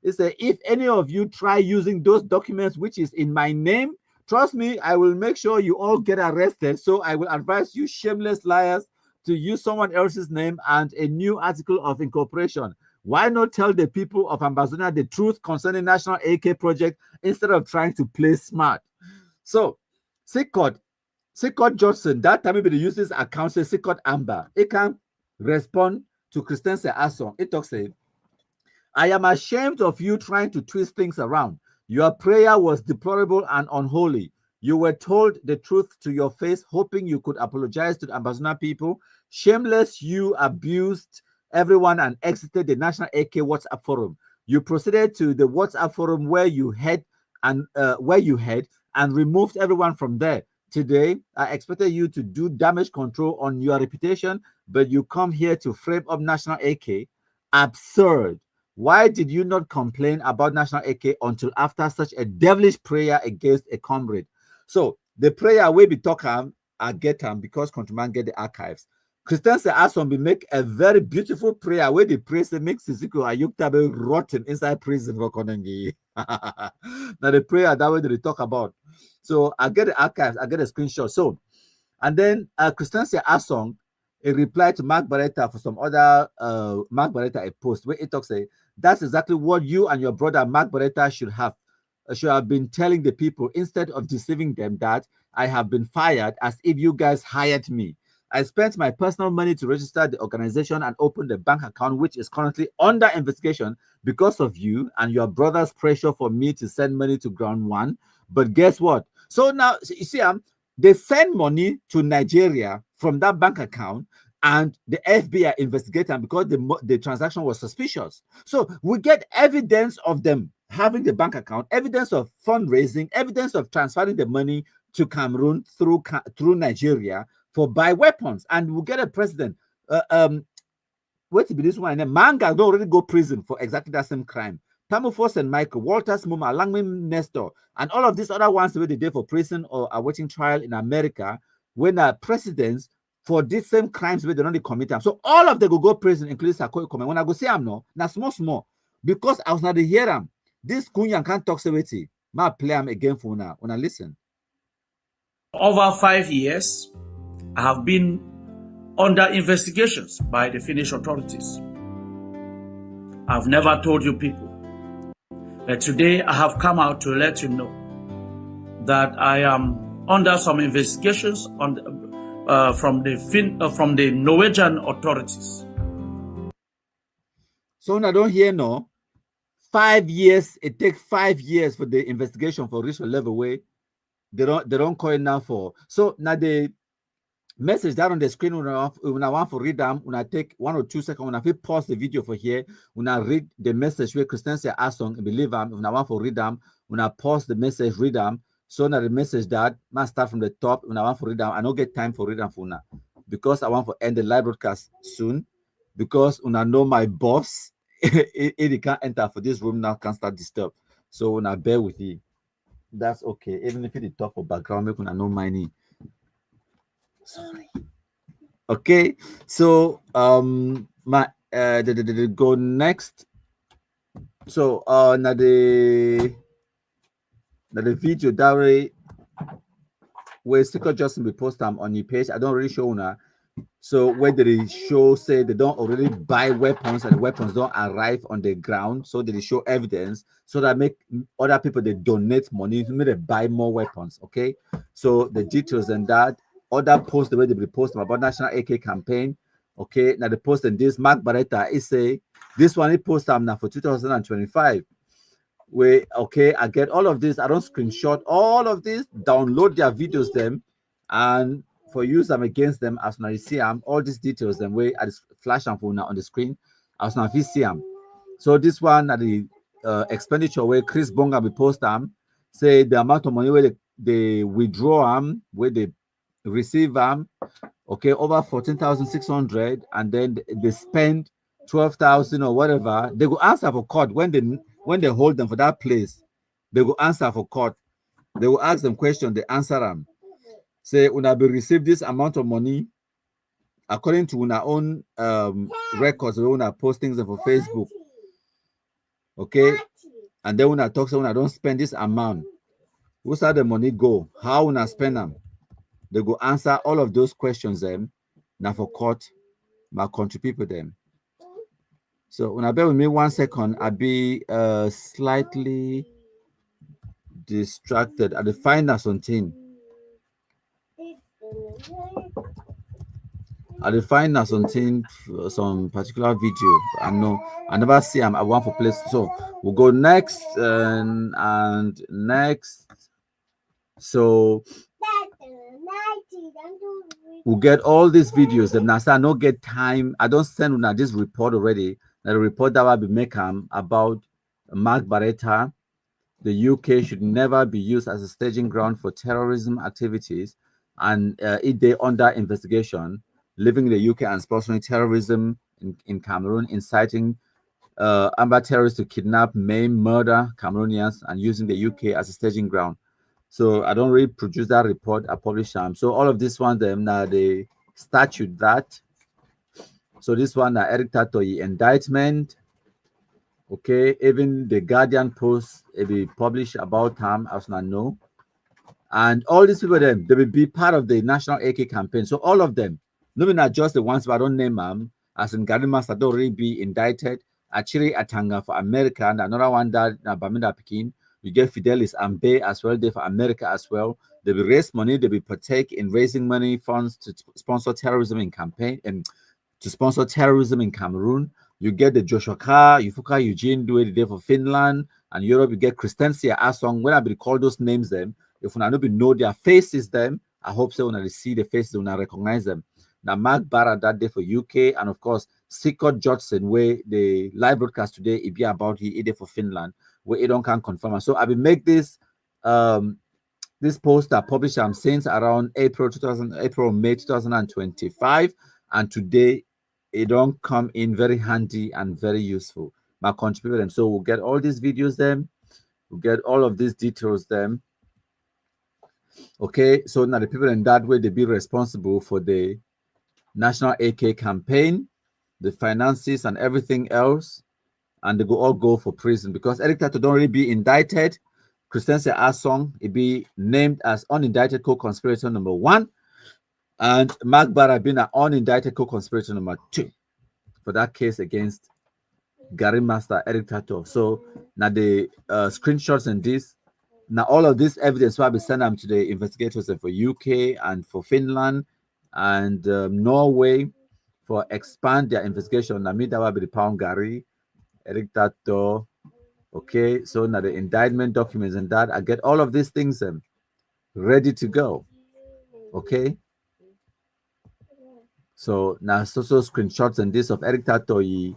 S2: He said, if any of you try using those documents which is in my name, trust me, I will make sure you all get arrested. So I will advise you shameless liars to use someone else's name and a new article of incorporation. Why not tell the people of Ambazonia the truth concerning National AK project instead of trying to play smart? So, Sikod Judson, that time maybe they use this account, say Sikod Amba. It can respond to Christensia Asong. It talks, say, I am ashamed of you trying to twist things around. Your prayer was deplorable and unholy. You were told the truth to your face, hoping you could apologize to the Ambazonia people. Shameless, you abused everyone and exited the National AK WhatsApp forum. You proceeded to the WhatsApp forum where you had and removed everyone from there. Today, I expected you to do damage control on your reputation, but you come here to frame up National AK. Absurd. Why did you not complain about National AK until after such a devilish prayer against a comrade? So the prayer will be talking, I get them because countryman get the archives. Christensia Asong will make a very beautiful prayer where the prayer makes Sisiko Ayuktabe rotten inside prison for Konengi. Now the prayer that way they talk about. So I get the archives, I get a screenshot. So, and then Christensia Asong, a reply to Mark Barretta for some other Mark Barretta a post where it talks, say, that's exactly what you and your brother Mark Barretta should have been telling the people instead of deceiving them that I have been fired as if you guys hired me. I spent my personal money to register the organization and open the bank account, which is currently under investigation because of you and your brother's pressure for me to send money to Ground One. But guess what? So now, you see, they send money to Nigeria from that bank account, and the FBI investigate them because the transaction was suspicious. So we get evidence of them having the bank account, evidence of fundraising, evidence of transferring the money to Cameroon through Nigeria for buy weapons, and we'll get a president. Wait to be this one. And Manga don't already go prison for exactly that same crime. Tamu Force and Michael, Walters Muma, Langwin Nestor, and all of these other ones where they did for prison or are waiting trial in America when presidents for these same crimes where they don't commit them. So all of them will go prison, including Sakoi Komen. When I go say I'm no, now small, because I was not to hear them. This Kunyan can't talk so ma play them again for now. When I listen.
S3: Over 5 years, I have been under investigations by the Finnish authorities. I've never told you people, but today I have come out to let you know that I am under some investigations from the Norwegian authorities.
S2: So I don't hear no. 5 years. It takes 5 years for the investigation for reach a level way. They don't call it now for. So now the message that on the screen when I want to read them, when I take 1 or 2 seconds, when I pause the video for here, when I read the message where Christensia Asong believe them, when I want to read them, when I pause the message, read them. So now the message that must start from the top. When I want to read them, I don't get time for read them for now because I want to end the live broadcast soon. Because when I know my boss, it can't enter for this room now, can't start disturb. So when I bear with you, that's okay. Even if it's top of background, make when I know my name. Sorry. Okay, so my go next. So now the video that where Sikod Judson will post them on your page. I don't really show now. So where they show say they don't already buy weapons and the weapons don't arrive on the ground, so they show evidence so that make other people they donate money to they buy more weapons. Okay, so the details and that other posts the way they post about National AK campaign. Okay, now the post and this Mark Barretta is say this one he post them now for 2025. Where okay, I get all of this. I don't screenshot all of this, download their videos them, and for use them against them as now you see all these details them way I just flash them for now on the screen as now you see them. So this one at the expenditure where Chris Bonga be post them say the amount of money where they withdraw them, where they receive them, okay, over 14,600, and then they spend 12,000 or whatever. They go answer for court when they hold them for that place. They go answer for court. They will ask them questions. They answer them. Say, una be receive this amount of money according to una own records. We una post things for Facebook. Okay, and then una talk so una don't spend this amount. Where's the money go? How una spend them? They go answer all of those questions. Now for court, my country people them. So when I bear with me 1 second, I'll be slightly distracted. At the find something. I find something, some particular video. I know I never see them. I want for place. So we'll go next and next. So we'll get all these videos. Then I don't get time. I don't send una this report already. The report that will be making about Mark Barretta. The UK should never be used as a staging ground for terrorism activities, and if they under investigation, leaving the UK and sponsoring terrorism in Cameroon, inciting amba terrorists to kidnap, maim, murder Cameroonians, and using the UK as a staging ground. So I don't really produce that report. I publish them. So all of this one, them now the statute that. So this one, Eric Tataw indictment. Okay, even the Guardian post it be published about him as I know. And all these people, them they will be part of the national AK campaign. So all of them, not just the ones, but I don't name them, as in Garri Master don't really be indicted. Achiri Atanga for America, and another one that Baminda Pekin. You get Fidelis Ambe as well, they for America as well. They will raise money, they will partake in raising money funds to sponsor terrorism in campaign and to sponsor terrorism in Cameroon. You get the Joshua Carr, Ufoka, Eugene do it there for Finland and Europe. You get Christensia Asong. When I be call those names them, if you not know their faces them, I hope so when I see the faces, when I recognize them. Now Mark Bara that day for UK, and of course Sikod Judson, where the live broadcast today it be about he there for Finland, where it don't can confirm. So I will make this this post I published since around May 2025, and today it don't come in very handy and very useful. My contributor them. So we'll get all these videos them, we'll get all of these details them. Okay, so now the people in that way they be responsible for the national AK campaign, the finances and everything else, and they all go for prison because Eric Tataw don't really be indicted. Christensia Asong it be named as unindicted co-conspirator number 1. And Mark Bara being an unindicted co-conspirator number 2 for that case against Garri Master Eric Tataw. So now the screenshots and this, now all of this evidence will be sent them to the investigators for UK and for Finland and Norway for expand their investigation. Now me that will be the pound Garri, Eric Tataw. Okay, so now the indictment documents and that I get all of these things ready to go. Okay. So now social screenshots and this of Eric Tataw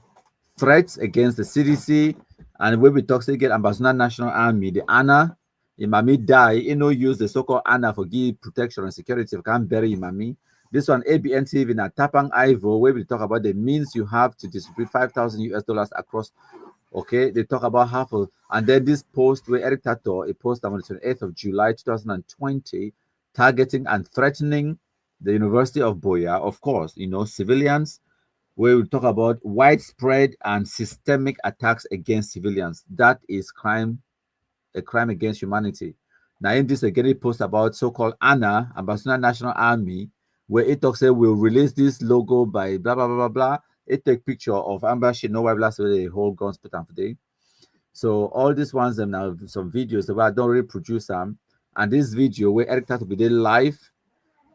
S2: threats against the CDC and when we talk again Ambassador National Army, the ANA, Imami die, use the so-called ANA for give protection and security. Can't bury Imami. This one ABN TV na Tapang Ivo, where we talk about the means you have to distribute $5,000 across. Okay, they talk about half of, and then this post where Eric Tataw, a post on the 28th of July 2020, targeting and threatening the University of Boya, of course, civilians, where we talk about widespread and systemic attacks against civilians. That is crime, a crime against humanity. Now, in this again, it post about so-called ANA, Ambassador National Army, where it talks we'll release this logo by blah blah blah blah blah. It take picture of ambush, no why blast the whole guns put on today. So all these ones them now some videos that I don't really produce them. And this video where Eric Tataw be there live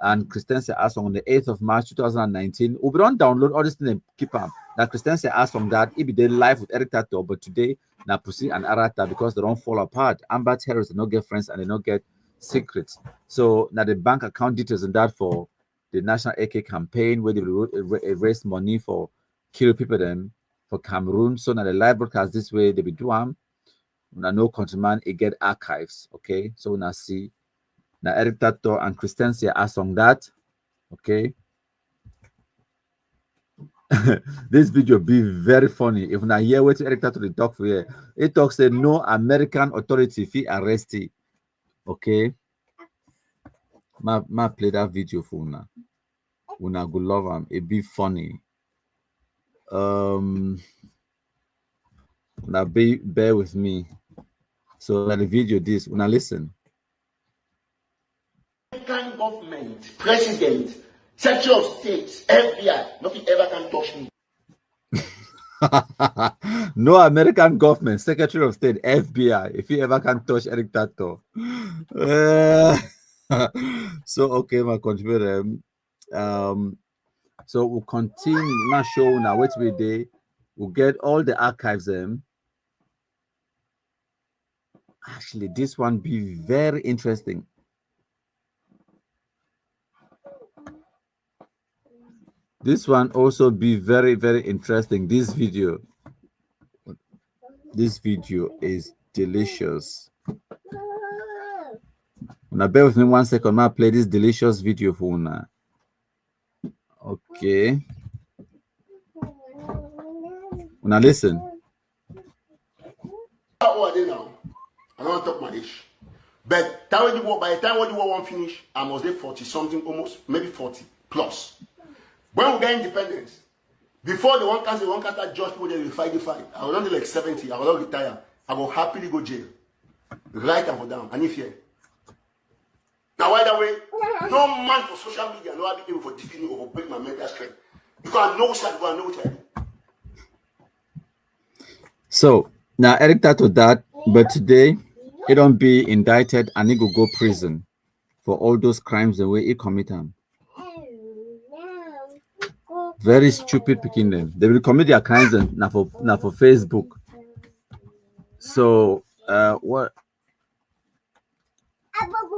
S2: and Christensia Asong on the 8th of March 2019. We don't download all this thing and keep them. Now Christensia Asong that it be there live with Eric Tataw, but today now Pussy and Arata because they don't fall apart. Amba terrorists they don't get friends and they don't get secrets. So now the bank account details and that for the National AK campaign where they raise money for kill people them for Cameroon. So now the live broadcast this way they be doing. Now no countryman it get archives. Okay, so now see now Eric Tataw and Christensia Asong that. Okay. This video be very funny. If now hear what Eric Tataw the talk for here, it talks say no American authority fee arrest it. Okay. Ma play that video for una. Una go love him. It be funny. Now bear with me. So the video this una listen.
S4: American government, president, Secretary of State, FBI, nothing ever can touch me.
S2: No American government, Secretary of State, FBI, if you ever can touch Eric Tataw. So okay, my contributor. So we'll continue my show now. Wait till day. We'll get all the archives. Actually, this one be very interesting. This one also be very, very interesting. This video is delicious. Now bear with me 1 second. I'll play this delicious video for now. Okay. Now listen.
S4: How are they now? I don't want to talk my age. But by the time what you want finish, I must be 40 something, almost maybe 40 plus. When we get independence, before the one cancer judge people they will fight the fight. I will not be like 70, I will not retire. I will happily go jail. Right and for down. And if here. Now why that way? No man for social media, no be able for defeat me or break my mental strength. Because I know what I do, I know what I do.
S2: So now Eric Tataw that, but today he don't be indicted and he go prison for all those crimes the way he commit them. Very stupid picking them. They will commit their crimes and now for Facebook. So what?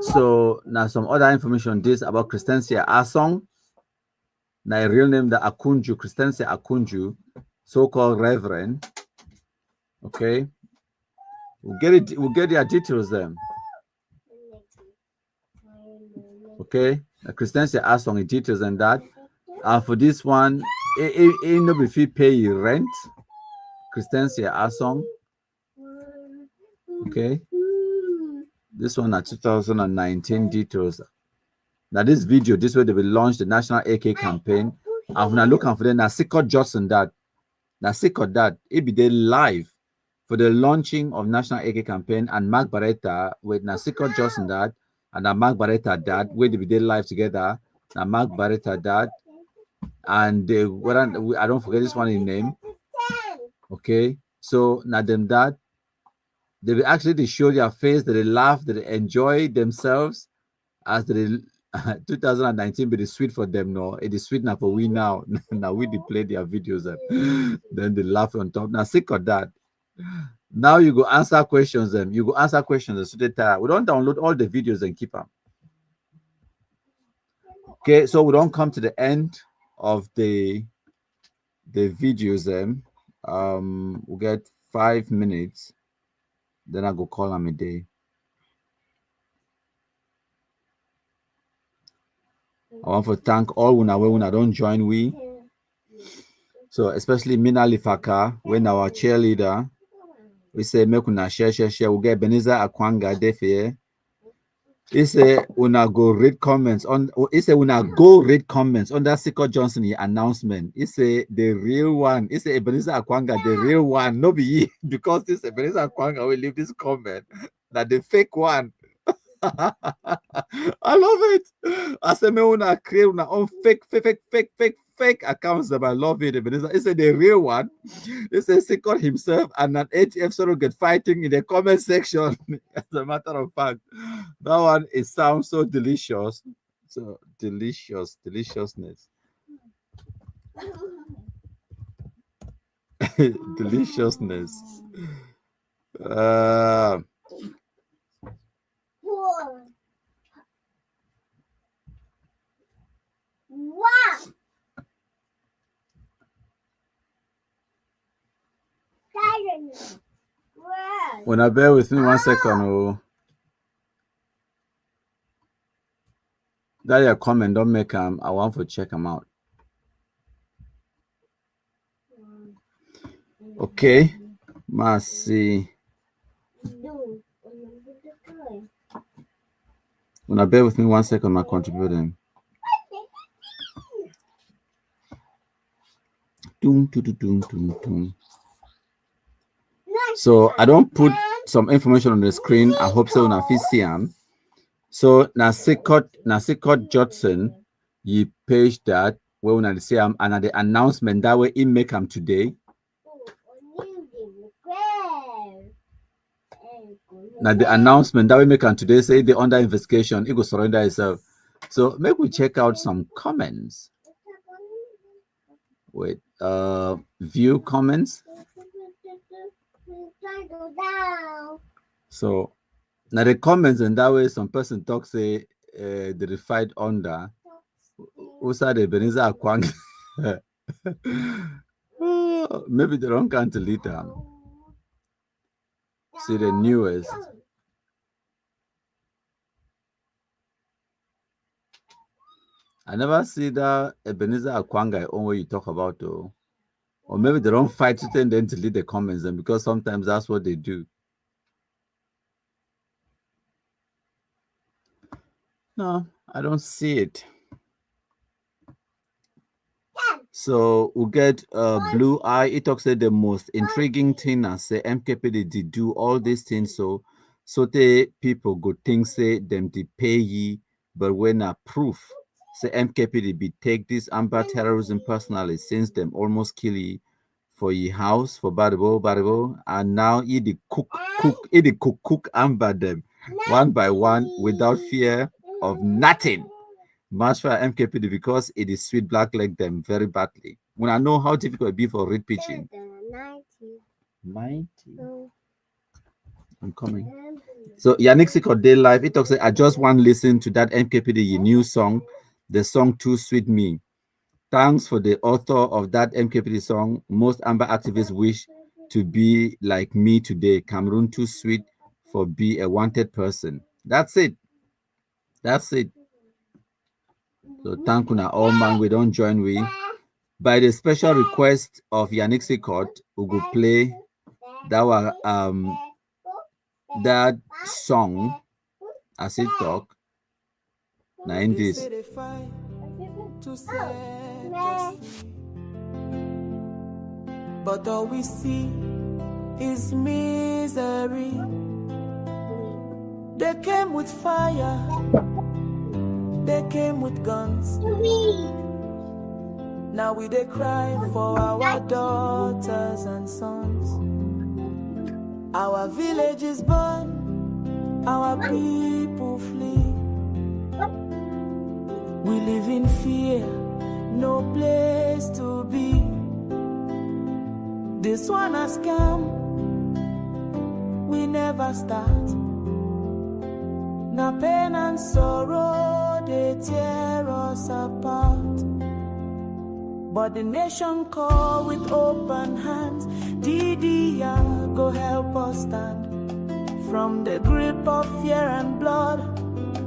S2: So now some other information this about Christensia Asong. Now a real name the Akunju, Christensia Akunju, so-called Reverend. Okay. We'll get their details then. Okay. The Christensia Asong in details and that. For this one, it no be fee pay rent. Christensia Asong. Okay. This one at 2019 details. Now this video, this way they will launch the National AK campaign. I'm now looking for them. Now Sikod Judson that. Now Sikod that it be there live for the launching of National AK campaign and Mark Barretta with now Sikod Judson that and now Mark Barretta that where they be there live together. Now Mark Barretta that and I don't forget this one in name. Okay, so now them that they will actually show their face, that they laugh, that they enjoy themselves as the 2019 be the sweet for them. No, it is sweet now for we now. Now we play their videos then they laugh on top. Now sick of that. Now you go answer questions them. You go answer questions so that we don't download all the videos and keep them. Okay, so we don't come to the end of the videos then. We'll get 5 minutes. Then I go call them a day. I want to thank all when I don't join we. So especially Mina Lifaka, when our cheerleader, we say make una share. We get Beniza Akwanga Defe. He say una go read comments on. He say una go read comments on that Sikod Judson announcement. He say the real one. He say Beniza Akwanga the real one. No be because this Beniza Akwanga will leave this comment that the fake one. I love it. I say me una create una own fake accounts that I love it. It's the real one. It's a Sikod himself and an ATF surrogate fighting in the comment section. As a matter of fact, that one it sounds so delicious. So deliciousness. Deliciousness. When I bear with me 1 second, oh, that your comment don't make them. I want to check them out. Okay, Mercy. When I bear with me 1 second, my contributing. So I don't put some information on the screen. I hope so. Na fisiam. So na Sikod Judson, you page that where when I say and the announcement that way it make them today. Now the announcement that we make on today say they under investigation, it will surrender itself. So maybe we check out some comments. Wait, view comments. So now the comments and that way some person talk say the fight under Usa de Beniza Kwang. Maybe the wrong country later. See the newest. I never see that Ebenezer Akwanga on what you talk about though. Or maybe they don't fight it and then delete the comments and because sometimes that's what they do. No, I don't see it. So we'll get Blue Eye. It talks about the most intriguing thing I say MKPD did do all these things so the people go think say them they pay ye, but when a proof say MKPD be take this amba terrorism personally since them almost kill ye for ye house for Baribo, and now he the cook amba them one by one without fear of nothing. Much for MKPD because it is sweet black like them very badly. When I know how difficult it be for reed pitching. 90. I'm coming. So Yannick Sikod Day Live, it talks I just want to listen to that MKPD new song, the song Too Sweet Me. Thanks for the author of that MKPD song. Most Amber activists wish to be like me today. Cameroon too sweet for be a wanted person. That's it. That's it. So thank you now, all man. We don't join we. By the special request of Yannick Sikod, we will play that that song as it talk. Now in this.
S1: But all we see is misery. They came with fire. They came with guns. Now we they cry for our daughters and sons. Our villages burn, our people flee. We live in fear, no place to be. This one has come, we never start. Now pain and sorrow, they tear us apart. But the nation call with open hands. DDR, go help us stand. From the grip of fear and blood,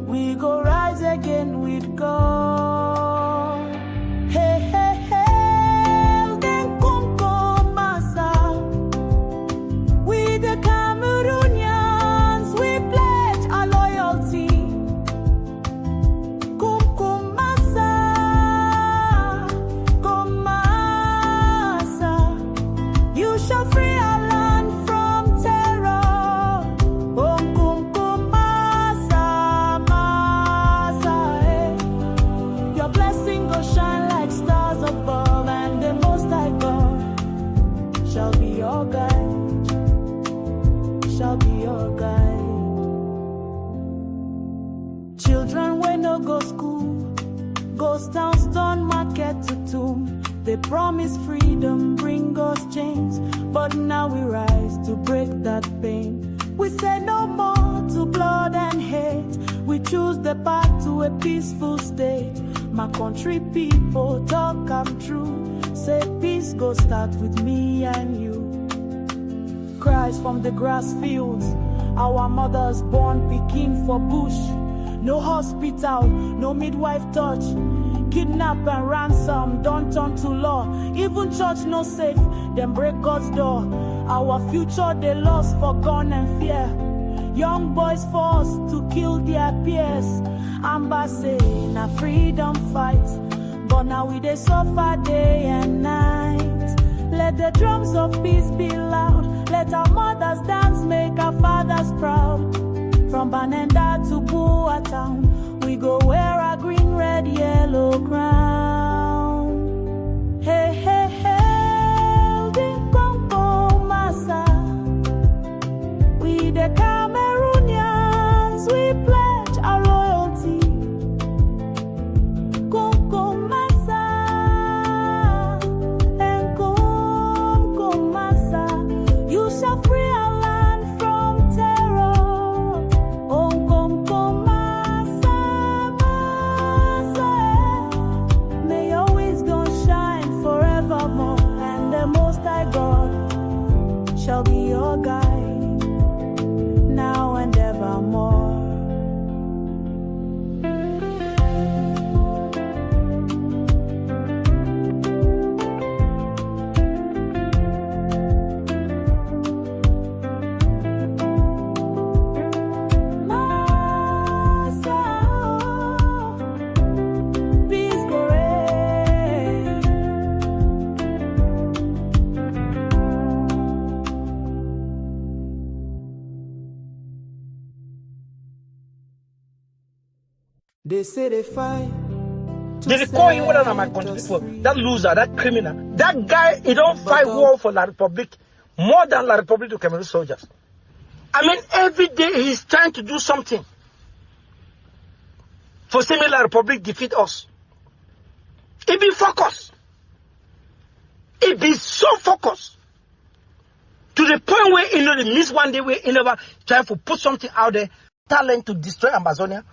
S1: we go rise again with God. Hey, hey, hey, then come massa. We the Cameroonians, we pledge our loyalty. Come massa, come massa. You shall free our land from terror. Come massa, eh. Your blessing go shine like stars above, and the Most High God shall be your guide, shall be your guide. Children when no go school, ghost towns turn market to tomb. They promise freedom, bring us chains, but now we rise to break that pain. We say no more to blood and hate. We choose the path to a peaceful state. My country people talk I'm true. Say peace go start with me and you. cries from the grass fields. Our mothers born Pekin for bush. No hospital, no midwife touch. Kidnap and ransom, don't turn to law. Even church no safe, them break God's door. Our future they lost for gun and fear. Young boys forced to kill their peers. Amba say na freedom fight, but now we they suffer day and night. Let the drums of peace be loud. Let our mothers dance, make our fathers proud. From Banenda to Bua town, we go wear our green, red, yellow crown. Hey, hey, hey, ding kong kong masa. We the Cameroonians, we pledge our loyalty. Kong kong masa, and kong kong masa. You shall free our land from terror. Kong kong kong masa, masa. May your wisdom shine forevermore, and the Most High God shall be your guide now and evermore. Masa, peace go reign. They say they fight.
S10: They recall him one of my country people. That loser, that criminal. That guy, he don't fight war for La Republic more than La Republic to Cameroon soldiers. I mean, every day he's trying to do something for seeing La Republic defeat us. He be focused. He be so focused to the point where they miss one day where he never try to put something out there, talent to destroy Amazonia.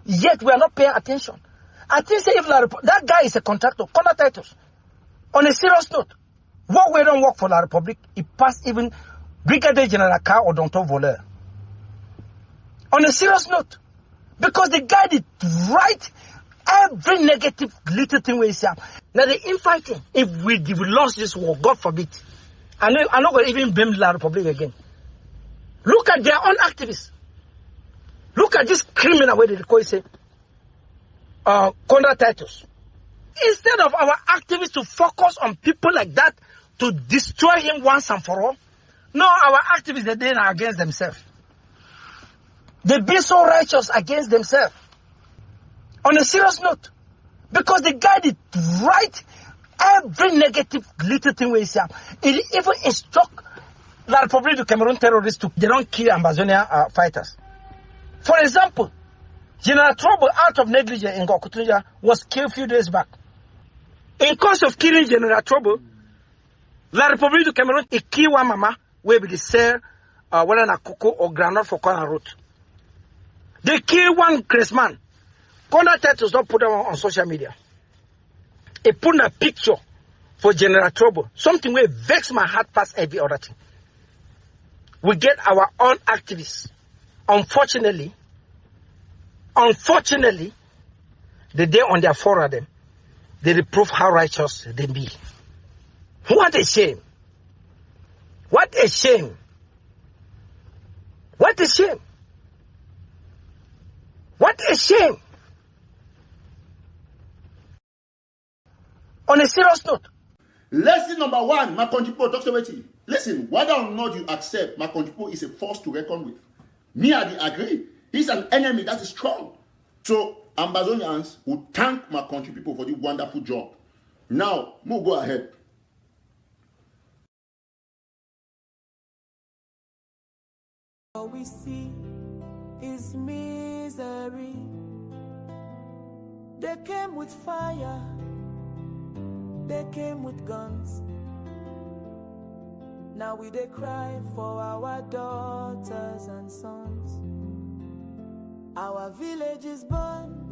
S10: Yet we are not paying attention. I think say if that guy is a contractor, co-conspirators. On a serious note, what we don't work for La Republic, it passed even Brigadier General Carr or Dr. Voler. On a serious note, because the guy did right every negative little thing we say. Now the infighting, if we lost this war, God forbid, I'm not going to even blame La Republic again. Look at their own activists. Look at this criminal way they call it, say, Titus. Instead of our activists to focus on people like that to destroy him once and for all, no, our activists they are against themselves. They be so righteous against themselves. On a serious note, because the guy did right every negative little thing we say. It even instruct La Republic of Cameroon terrorists to they don't kill Amazonia fighters. For example, General Trouble, out of negligence in Gokutunja, was killed a few days back. In course of killing General Trouble, La Republic of Cameroon, it killed one mama, where we sell whether na cocoa or granite for corn and root. They killed one Christmas. Titles don't put them on social media. They put a picture for General Trouble, something where vex my heart past every other thing. We get our own activists. Unfortunately, the day on their forum, they reprove how righteous they be. What a shame. What a shame. What a shame. What a shame. On a serious note.
S11: Lesson number one, my country people talks about it. Listen, whether or not you accept my country people is a force to reckon with. Me, I agree. He's an enemy that is strong. So, Amazonians will thank my country people for the wonderful job. Now, we'll go ahead.
S1: All we see is misery. They came with fire. They came with guns. Now we they cry for our daughters and sons. Our village is burned.